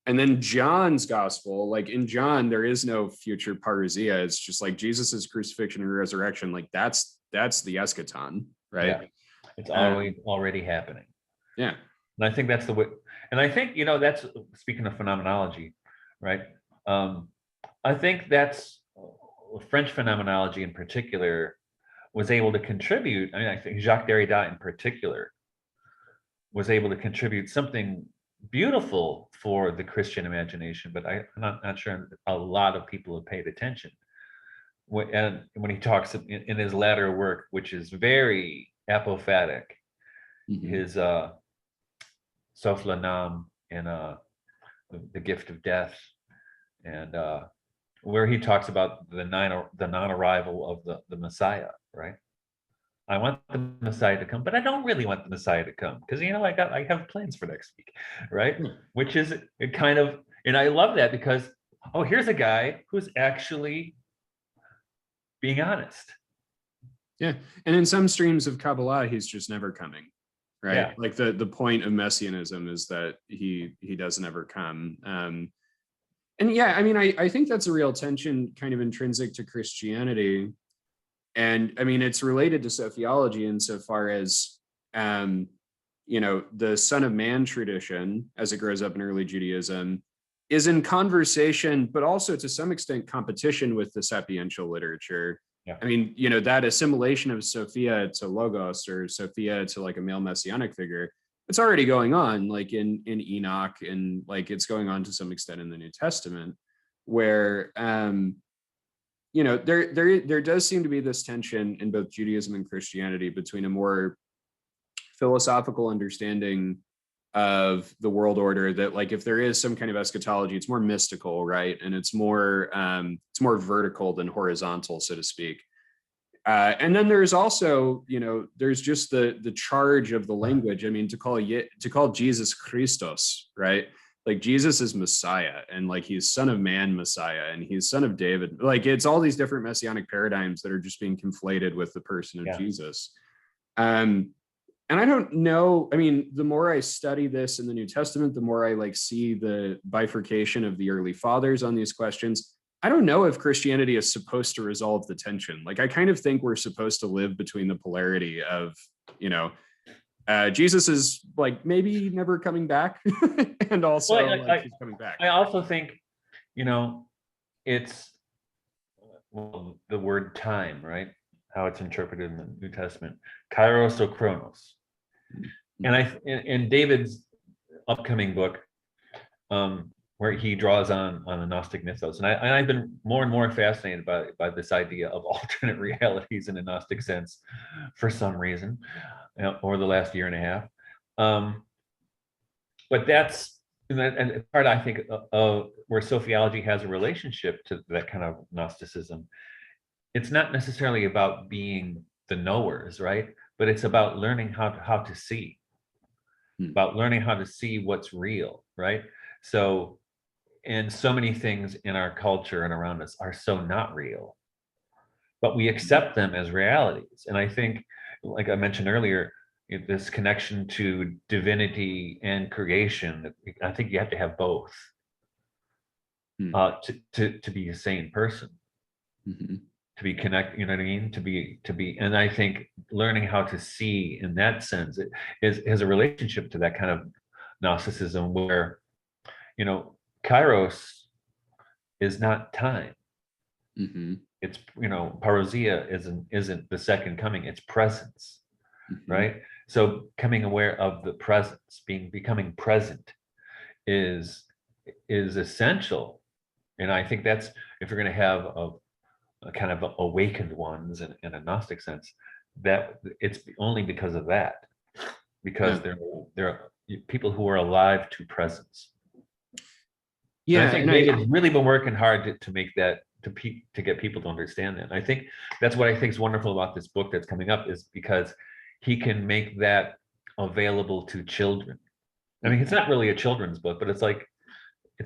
And then John's gospel, like in John, there is no future parousia. It's just like Jesus's crucifixion and resurrection. Like that's the eschaton, right? Yeah. It's already happening. Yeah. And I think that's the way, and I think, that's, speaking of phenomenology, right? I think that's French phenomenology in particular was able to contribute. I mean, I think Jacques Derrida in particular was able to contribute something beautiful for the Christian imagination, but I'm not sure a lot of people have paid attention. And when he talks in his latter work, which is very apophatic, his Sophia Nam and the gift of death, and where he talks about the non-arrival of the Messiah, right? I want the Messiah to come, but I don't really want the Messiah to come because I have plans for next week, right? Which is it kind of, and I love that because here's a guy who's actually being honest. Yeah, and in some streams of Kabbalah, he's just never coming, right? Yeah. Like the point of messianism is that he doesn't ever come. And yeah, I mean, I think that's a real tension kind of intrinsic to Christianity. And I mean, it's related to Sophiology insofar as, the Son of Man tradition, as it grows up in early Judaism, is in conversation, but also to some extent competition with the sapiential literature. Yeah. I mean, that assimilation of Sophia to Logos or Sophia to like a male messianic figure, it's already going on, like in Enoch, and like it's going on to some extent in the New Testament, where there does seem to be this tension in both Judaism and Christianity between a more philosophical understanding of the world order that, like, if there is some kind of eschatology, it's more mystical, right? And it's more vertical than horizontal, so to speak. And then there's also, there's just the charge of the language. I mean, to call Jesus Christos, right? Like Jesus is Messiah, and like he's Son of Man Messiah, and he's Son of David. Like it's all these different messianic paradigms that are just being conflated with the person of Jesus. And I don't know, I mean, the more I study this in the New Testament, the more I like see the bifurcation of the early fathers on these questions. I don't know if Christianity is supposed to resolve the tension. Like, I kind of think we're supposed to live between the polarity of, Jesus is like maybe never coming back, and also he's coming back. I also think, it's the word time, right? How it's interpreted in the New Testament, kairos or chronos. And in David's upcoming book, where he draws on the Gnostic mythos, and I've been more and more fascinated by this idea of alternate realities in a Gnostic sense for some reason, over the last year and a half. But that's and part, I think, of where Sophiology has a relationship to that kind of Gnosticism. It's not necessarily about being the knowers, right? But it's about learning how to see, about learning how to see what's real, right? So, and so many things in our culture and around us are so not real, but we accept them as realities. And I think, like I mentioned earlier, this connection to divinity and creation, I think you have to have both to be a sane person. To be connected, you know what I mean? To be, and I think learning how to see in that sense is a relationship to that kind of Gnosticism where, kairos is not time. It's, parousia isn't the second coming, it's presence, right? So coming aware of the presence, becoming present is essential. And I think that's, if you're going to have a kind of awakened ones in a Gnostic sense, that it's only because of that, because they're people who are alive to presence. Yeah, and I think David's really been working hard to make that to get people to understand that. And I think that's what I think is wonderful about this book that's coming up, is because he can make that available to children. I mean, it's not really a children's book, but it's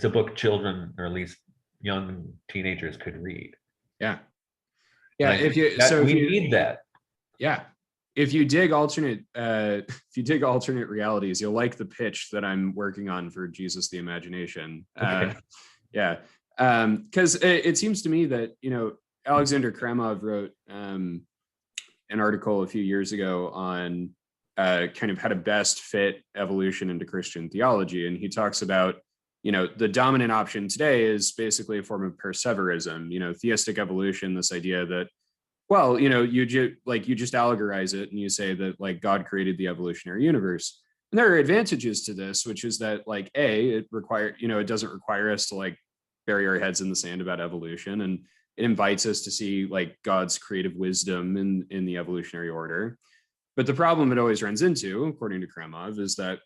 a book children, or at least young teenagers, could read. Yeah. We need that. Yeah. If you dig alternate realities, you'll like the pitch that I'm working on for Jesus the Imagination. Okay. Yeah. Because it seems to me that, Alexander Kramov wrote an article a few years ago on kind of how to best fit evolution into Christian theology. And he talks about, the dominant option today is basically a form of perseverism, theistic evolution, this idea that, well, you just allegorize it and you say that like God created the evolutionary universe. And there are advantages to this, which is that like, it doesn't require us to like bury our heads in the sand about evolution. And it invites us to see like God's creative wisdom in the evolutionary order. But the problem it always runs into, according to Kramov, is that,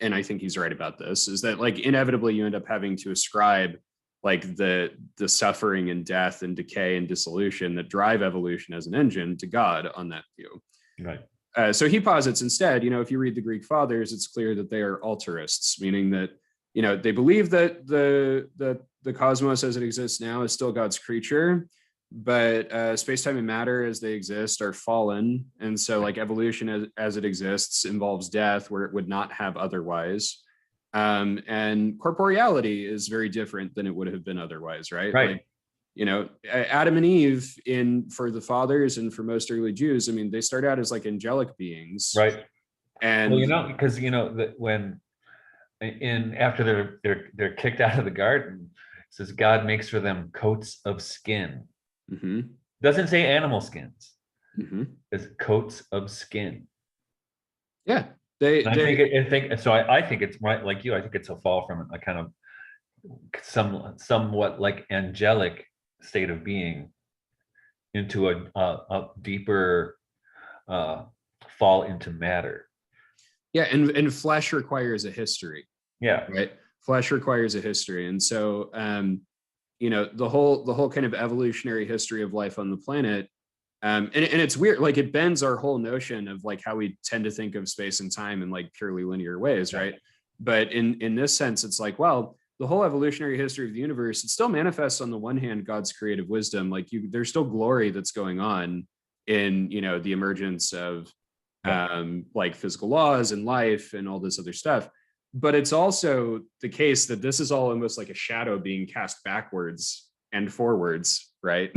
and I think he's right about this, is that like inevitably you end up having to ascribe like the suffering and death and decay and dissolution that drive evolution as an engine to God on that view. Right. So he posits instead, if you read the Greek fathers, it's clear that they are alterists, meaning that, they believe that the cosmos as it exists now is still God's creature, but space-time and matter as they exist are fallen. And so like evolution as it exists involves death where it would not have otherwise. And corporeality is very different than it would have been otherwise, right? Right. Like, Adam and Eve for the fathers and for most early Jews, I mean, they start out as like angelic beings. Right. And because that when after they're kicked out of the garden, it says God makes for them coats of skin. Mm-hmm. Doesn't say animal skins. Mm-hmm. It's coats of skin. Yeah. I think it's right, like you. I think it's a fall from a kind of somewhat like angelic state of being into a deeper fall into matter. Yeah, and flesh requires a history. Yeah. Right. Flesh requires a history, and so the whole kind of evolutionary history of life on the planet. And it's weird, like it bends our whole notion of like how we tend to think of space and time in like purely linear ways, right? But in this sense, it's like, well, the whole evolutionary history of the universe, it still manifests on the one hand God's creative wisdom. Like there's still glory that's going on in the emergence of like physical laws and life and all this other stuff. But it's also the case that this is all almost like a shadow being cast backwards and forwards, right?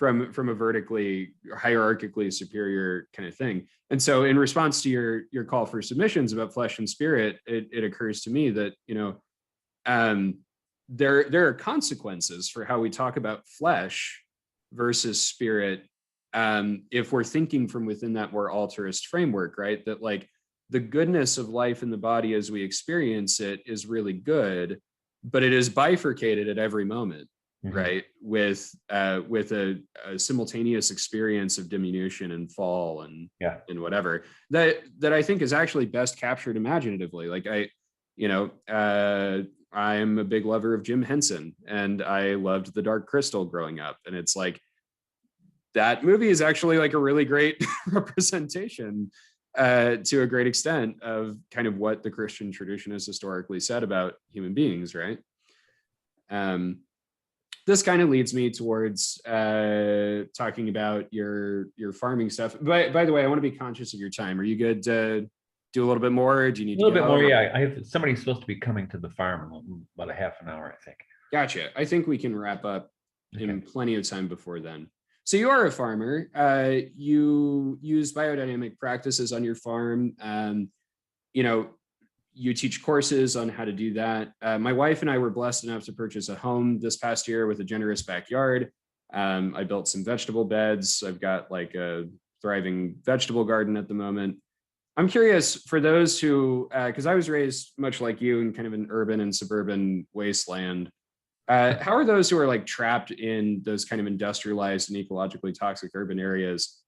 from a vertically hierarchically superior kind of thing. And so in response to your call for submissions about flesh and spirit, it occurs to me that, there are consequences for how we talk about flesh versus spirit. If we're thinking from within that more altarist framework, right? That like the goodness of life in the body as we experience it is really good, but it is bifurcated at every moment. Mm-hmm. Right, with a simultaneous experience of diminution and fall and whatever that I think is actually best captured imaginatively. Like I'm a big lover of Jim Henson, and I loved The Dark Crystal growing up, and it's like that movie is actually like a really great representation to a great extent of kind of what the Christian tradition has historically said about human beings, right? This kind of leads me towards talking about your farming stuff. By the way, I want to be conscious of your time. Are you good to do a little bit more? Or do you need a little bit more? Yeah, I have somebody supposed to be coming to the farm in about a half an hour, I think. Gotcha. I think we can wrap up in plenty of time before then. So you are a farmer. You use biodynamic practices on your farm. You teach courses on how to do that. My wife and I were blessed enough to purchase a home this past year with a generous backyard. I built some vegetable beds. I've got like a thriving vegetable garden at the moment. I'm curious for those who, because I was raised much like you in kind of an urban and suburban wasteland. How are those who are like trapped in those kind of industrialized and ecologically toxic urban areas?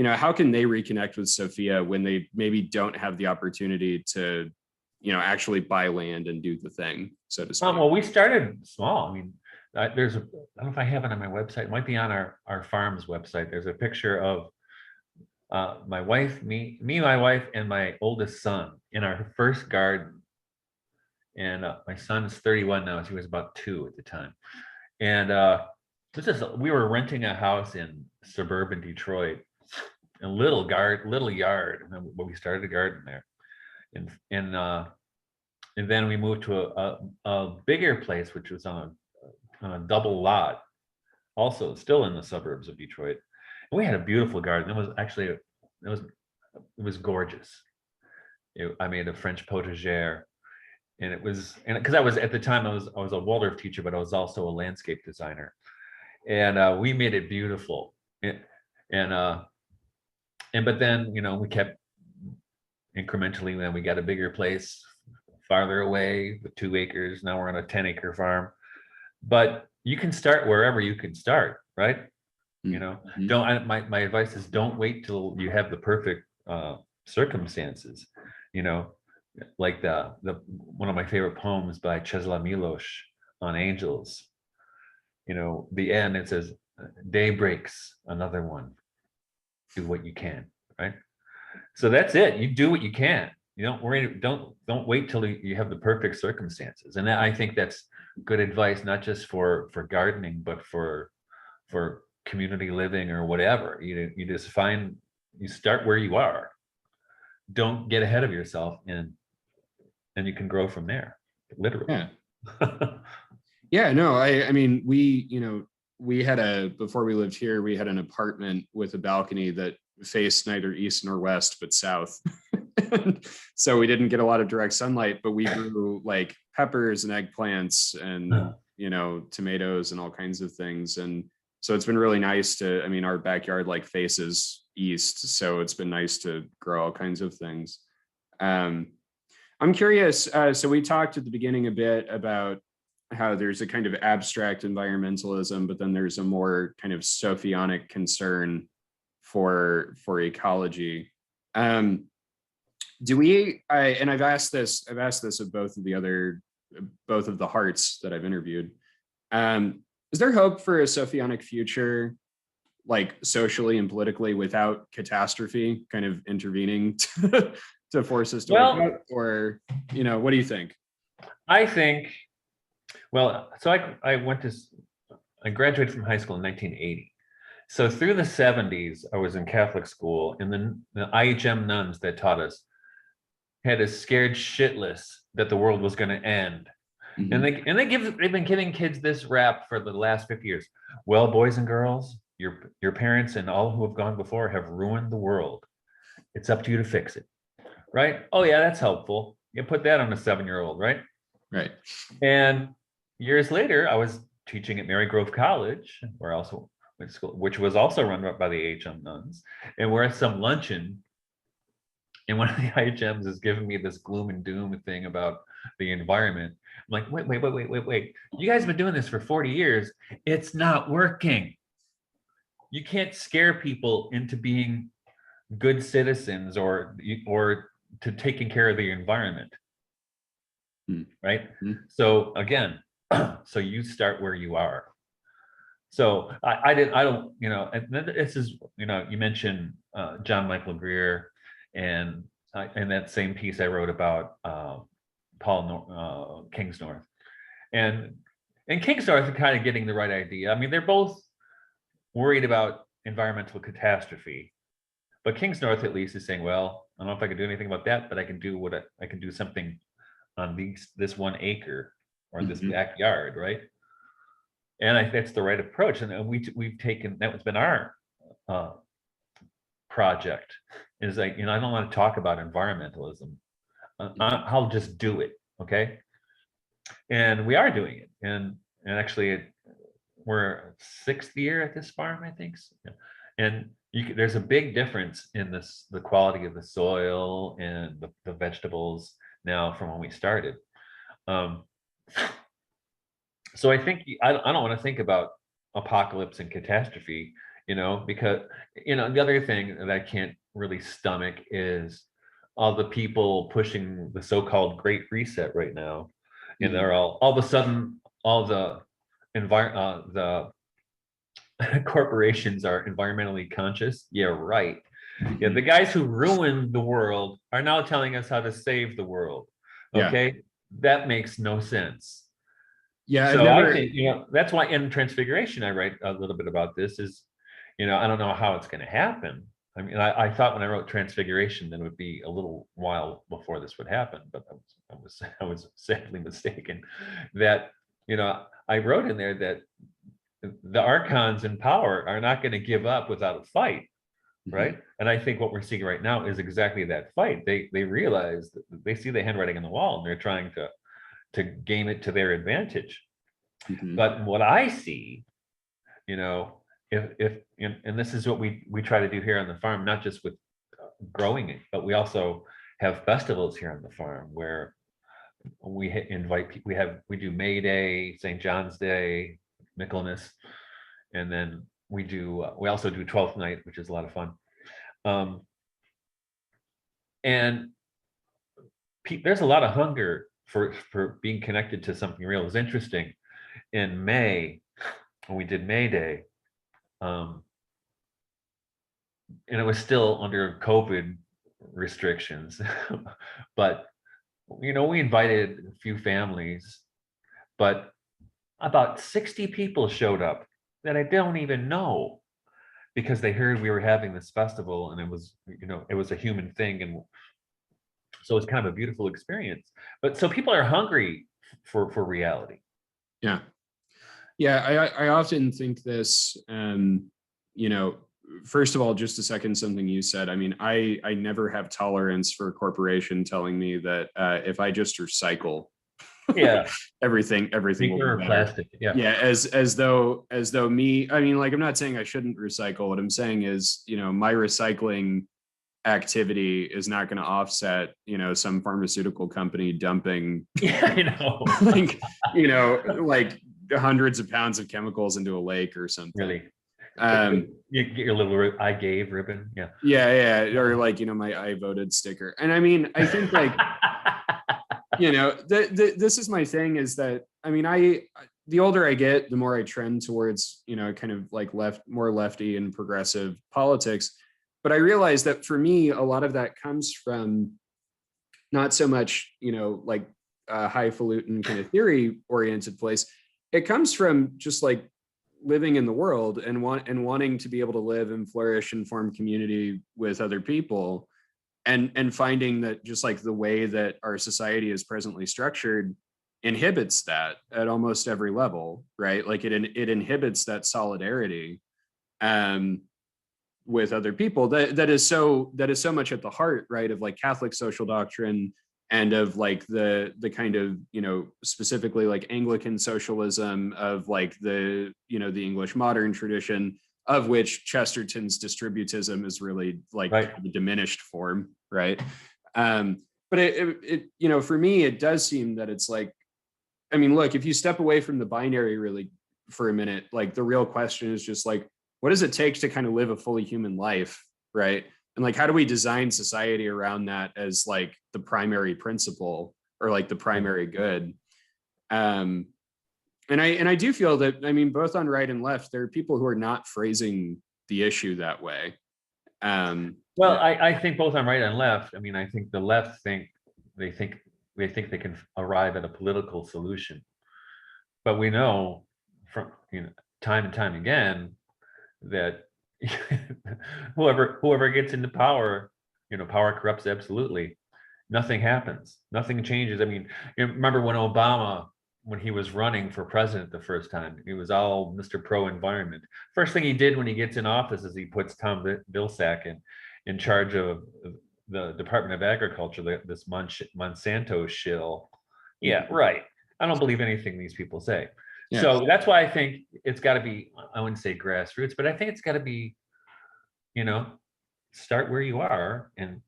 How can they reconnect with Sophia when they maybe don't have the opportunity to actually buy land and do the thing, so to speak? Well, we started small. I mean, there's a, I don't know if I have it on my website. It might be on our farm's website. There's a picture of my wife, my wife, and my oldest son in our first garden. And my son's 31 now. So he was about 2 at the time. And we were renting a house in suburban Detroit, a little yard, but we started a garden there. And then we moved to a bigger place, which was on a double lot, also still in the suburbs of Detroit. And we had a beautiful garden. It was gorgeous. I made a French potager, and because I was at the time I was a Waldorf teacher, but I was also a landscape designer, and we made it beautiful. But then we kept incrementally. Then we got a bigger place farther away with 2 acres. Now we're on a 10-acre farm. But you can start wherever you can start, right? My advice is don't wait till you have the perfect circumstances. Like the one of my favorite poems by Czesław Miłosz on angels. The end, it says, "Day breaks, another one. Do what you can," right? So that's it. You do what you can. You don't worry. Don't wait till you have the perfect circumstances. And I think that's good advice, not just for gardening, but for community living or whatever. You just you start where you are. Don't get ahead of yourself, and you can grow from there, literally. Yeah. Yeah, no, I mean, we had before we lived here, we had an apartment with a balcony that faced neither east nor west, but south. So we didn't get a lot of direct sunlight, but we grew like peppers and eggplants and, tomatoes and all kinds of things. And so it's been really nice our backyard like faces east. So it's been nice to grow all kinds of things. I'm curious. So we talked at the beginning a bit about how there's a kind of abstract environmentalism, but then there's a more kind of Sofianic concern for ecology. I've asked this of both of the hearts that I've interviewed. Is there hope for a Sophianic future, like socially and politically, without catastrophe kind of intervening to force us to work out? Or, what do you think? I think, so I graduated from high school in 1980. So through the 70s, I was in Catholic school, and then the IHM nuns that taught us had us scared shitless that the world was going to end. Mm-hmm. And they've been giving kids this rap for the last 50 years. Well, boys and girls, your parents and all who have gone before have ruined the world. It's up to you to fix it, right? Oh yeah, that's helpful. You put that on a 7-year-old, right? Right. And years later, I was teaching at Mary Grove College, where also went to school, which was also run by the IHM nuns, and we're at some luncheon. And one of the IHMs is giving me this gloom and doom thing about the environment. I'm like, wait. You guys have been doing this for 40 years. It's not working. You can't scare people into being good citizens or to taking care of the environment. Right? So again, so you start where you are. So I don't, and this is, you mentioned John Michael Greer. And in that same piece I wrote about Paul Kingsnorth, and Kingsnorth are kind of getting the right idea. I mean, they're both worried about environmental catastrophe, but Kingsnorth at least is saying, well, I don't know if I can do anything about that, but I can do I can do something on this 1 acre or this backyard, right? And I think that's the right approach, and we've taken that. Has been our project. Is like, I don't want to talk about environmentalism. I'll just do it, okay? And we are doing it, and actually, we're 6th year at this farm, I think. And there's a big difference in the quality of the soil and the vegetables now from when we started. So I think I don't want to think about apocalypse and catastrophe, because the other thing that I can't really stomach is all the people pushing the so-called Great Reset right now, and they're all of a sudden all the the corporations are environmentally conscious. Yeah, right. Yeah, the guys who ruined the world are now telling us how to save the world. Okay, that makes no sense. Yeah, So I think, that's why in Transfiguration I write a little bit about this. Is, I don't know how it's going to happen. I mean, I thought when I wrote Transfiguration that it would be a little while before this would happen, but I was sadly mistaken. That I wrote in there that the archons in power are not going to give up without a fight, right? And I think what we're seeing right now is exactly that fight. They realize that they see the handwriting on the wall, and they're trying to game it to their advantage. But what I see, if and this is what we try to do here on the farm, not just with growing it, but we also have festivals here on the farm where we invite people. We do May Day, St. John's Day, Michaelmas, and then we also do 12th night, which is a lot of fun. And there's a lot of hunger for being connected to something real. It was interesting in May when we did May Day, and it was still under COVID restrictions, but we invited a few families, but about 60 people showed up that I don't even know, because they heard we were having this festival, and it was a human thing, and so it's kind of a beautiful experience. But so people are hungry for reality. Yeah. I often think this, first of all, just to second something you said, I mean, I never have tolerance for a corporation telling me that if I just recycle, everything will be better. Plastic. As though me, I mean, like, I'm not saying I shouldn't recycle. What I'm saying is, my recycling activity is not going to offset, some pharmaceutical company dumping, like hundreds of pounds of chemicals into a lake or something. Really. You get your little I gave ribbon. Or like, my I voted sticker. And I mean, I think like, this is my thing, is that, I mean, the older I get, the more I trend towards, kind of like more lefty and progressive politics. But I realize that for me, a lot of that comes from not so much, like a highfalutin kind of theory oriented place. It comes from just like living in the world and wanting to be able to live and flourish and form community with other people, and finding that just like the way that our society is presently structured inhibits that at almost every level, right? Like it inhibits that solidarity with other people that is so much at the heart, right, of like Catholic social doctrine, and of like the kind of, specifically like Anglican socialism, of like the English modern tradition, of which Chesterton's distributism is really like a diminished form, right? But it for me, it does seem that it's like, I mean, look, if you step away from the binary really for a minute, like the real question is just like, what does it take to kind of live a fully human life, right? And like, how do we design society around that as like the primary principle, or like the primary good? And I do feel that, I mean, both on right and left, there are people who are not phrasing the issue that way. I think both on right and left. I mean, I think the left think they can arrive at a political solution, but we know from time and time again that whoever gets into power, power corrupts absolutely. Nothing happens. Nothing changes. I mean, remember when Obama, when he was running for president the first time, he was all Mr. Pro-environment. First thing he did when he gets in office is he puts Tom Vilsack in charge of the Department of Agriculture, this Monsanto shill. Yeah, right. I don't believe anything these people say. Yeah. So that's why I think it's got to be, I wouldn't say grassroots, but I think it's got to be, start where you are. And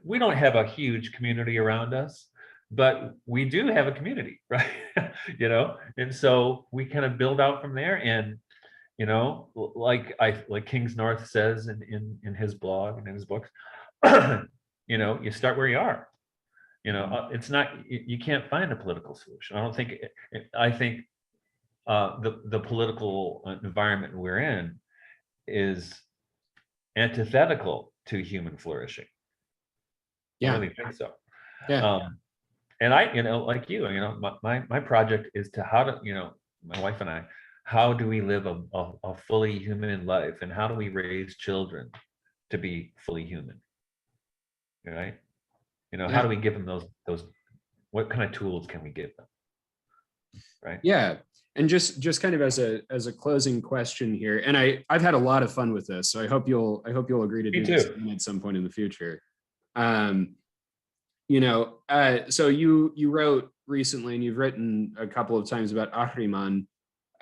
we don't have a huge community around us, but we do have a community, right? And so we kind of build out from there. And, like King's North says in his blog and in his books, you start where you are. It's not, you can't find a political solution. I don't think, I think the political environment we're in is antithetical to human flourishing. Yeah. I really think so. Yeah. And I, like you, my project is to how to, my wife and I, how do we live a fully human life, and how do we raise children to be fully human, right? How do we give them those, what kind of tools can we give them, right? Yeah. And just kind of as a closing question here, and I've had a lot of fun with this, so I hope you'll agree to do this at some point in the future. So you wrote recently, and you've written a couple of times about Ahriman,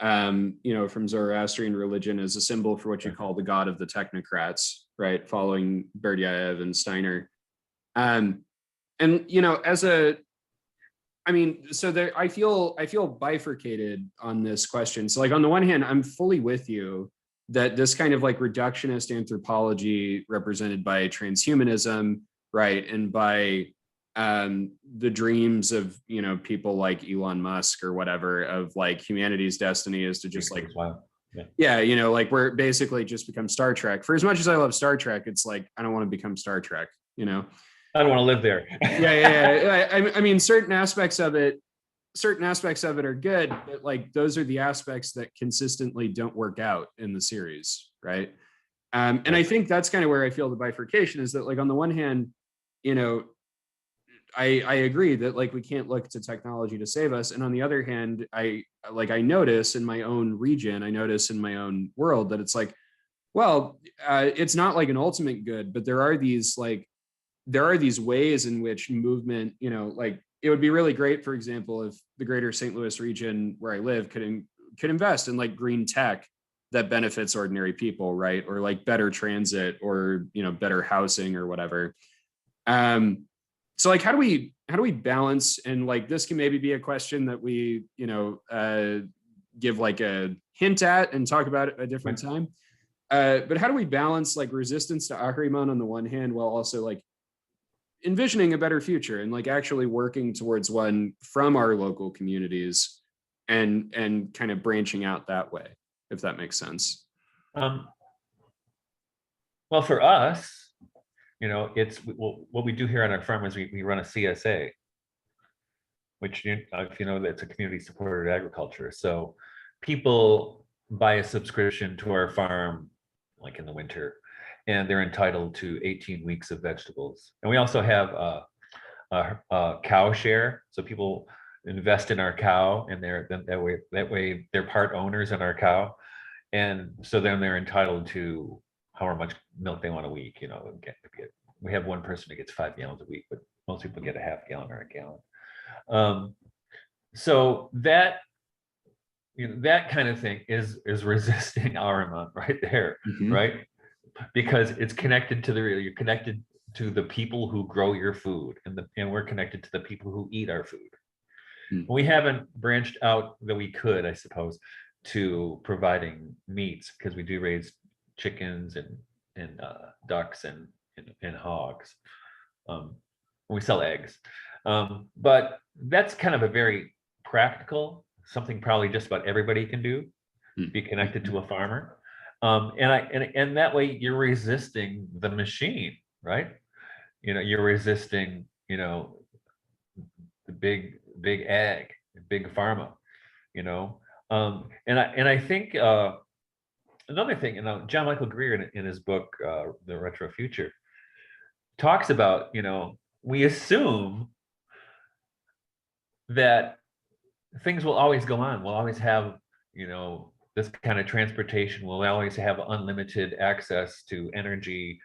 from Zoroastrian religion as a symbol for what you call the god of the technocrats, right? Following Berdyaev and Steiner. So there, I feel bifurcated on this question. So like on the one hand, I'm fully with you that this kind of like reductionist anthropology represented by transhumanism, right, and by the dreams of people like Elon Musk or whatever, of like humanity's destiny is to just like like we're basically just become Star Trek. For as much as I love Star Trek, it's like I don't want to become Star Trek, I don't want to live there. I mean, certain aspects of it are good, but like those are the aspects that consistently don't work out in the series, right? And I think that's kind of where I feel the bifurcation is that, like, on the one hand, I agree that like we can't look to technology to save us, and on the other hand, I notice in my own region, I notice in my own world that it's like, well, it's not like an ultimate good, but there are these ways in which movement, like it would be really great, for example, if the greater St. Louis region where I live could invest in like green tech that benefits ordinary people, right? Or like better transit, or, better housing or whatever. So like, how do we balance, and like, this can maybe be a question that we, give like a hint at and talk about it a different time. But how do we balance like resistance to Ahriman on the one hand, while also like envisioning a better future and like actually working towards one from our local communities, and kind of branching out that way, if that makes sense? Well, for us, it's what we do here on our farm is we run a CSA, which, if you know, that's a community supported agriculture. So people buy a subscription to our farm, like in the winter, and they're entitled to 18 weeks of vegetables. And we also have a cow share. So people invest in our cow, and that way they're part owners in our cow. And so then they're entitled to however much milk they want a week. We have one person who gets 5 gallons a week, but most people get a half gallon or a gallon. So that that kind of thing is resisting Ahriman right there, right? Because it's connected to you're connected to the people who grow your food, and we're connected to the people who eat our food. We haven't branched out that we could, I suppose, to providing meats, because we do raise chickens and ducks and hogs. We sell eggs, but that's kind of a very practical, something probably just about everybody can do, be connected to a farmer. And that way you're resisting the machine, right? You're resisting, the big ag, big pharma, and I think another thing, John Michael Greer in his book, The Retro Future, talks about, we assume that things will always go on. We'll always have, this kind of transportation. We'll always have unlimited access to energy.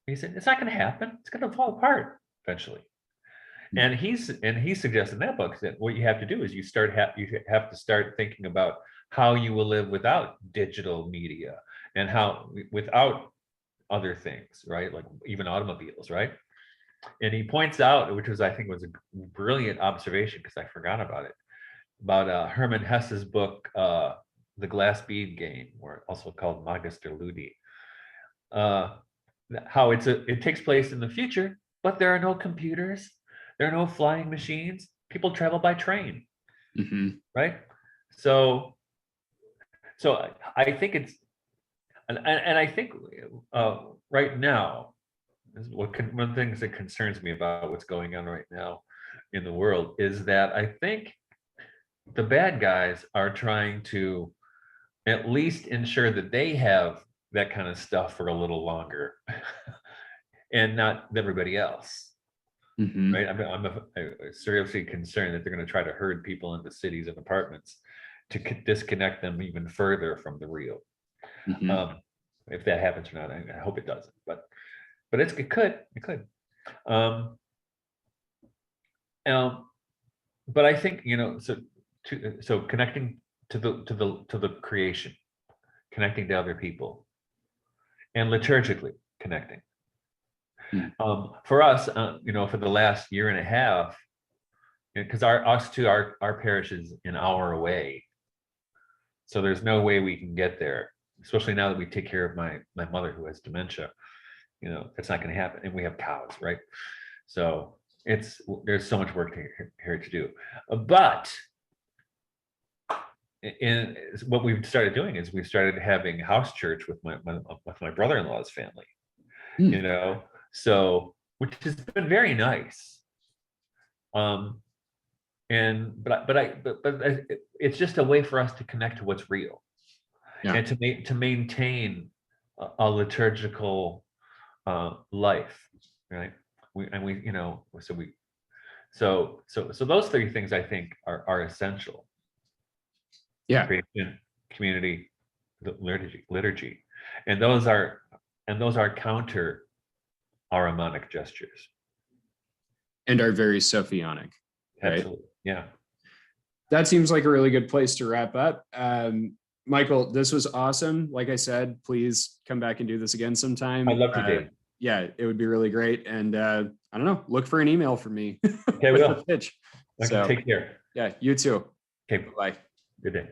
He said, it's not going to happen. It's going to fall apart eventually. And he suggests in that book that what you have to do is you have to start thinking about how you will live without digital media, and how without other things, right? Like even automobiles, right? And he points out, which I think was a brilliant observation, because I forgot about it, about Hermann Hesse's book, The Glass Bead Game, or also called Magister Ludi. How it takes place in the future, but there are no computers, there are no flying machines. People travel by train, right? So So I think it's, and I think right now, one of the things that concerns me about what's going on right now in the world is that I think the bad guys are trying to at least ensure that they have that kind of stuff for a little longer and not everybody else. Mhm. Right? I'm seriously concerned that they're going to try to herd people into cities and apartments to disconnect them even further from the real. Mhm. If that happens or not, I hope it doesn't, but it could. Um, but I think, so connecting to the creation, connecting to other people, and liturgically connecting. For us, for the last year and a half, because our parish is an hour away, so there's no way we can get there. Especially now that we take care of my mother who has dementia, it's not going to happen, and we have cows, right? So there's so much work here to do. But what we've started doing is we started having house church with my brother-in-law's family, so which has been very nice. But it's just a way for us to connect to what's real, and to maintain a liturgical life, right? So those three things I think are essential. Yeah. Creation, community, liturgy, and those are counter Ahrimanic gestures, and are very Sophianic. Right? Absolutely, yeah. That seems like a really good place to wrap up. Michael, this was awesome. Like I said, please come back and do this again sometime. I'd love to, Dave. Yeah, it would be really great. And I don't know, look for an email from me. Okay, will. Pitch. Okay, take care. Yeah, you too. Okay, Bye. Good day.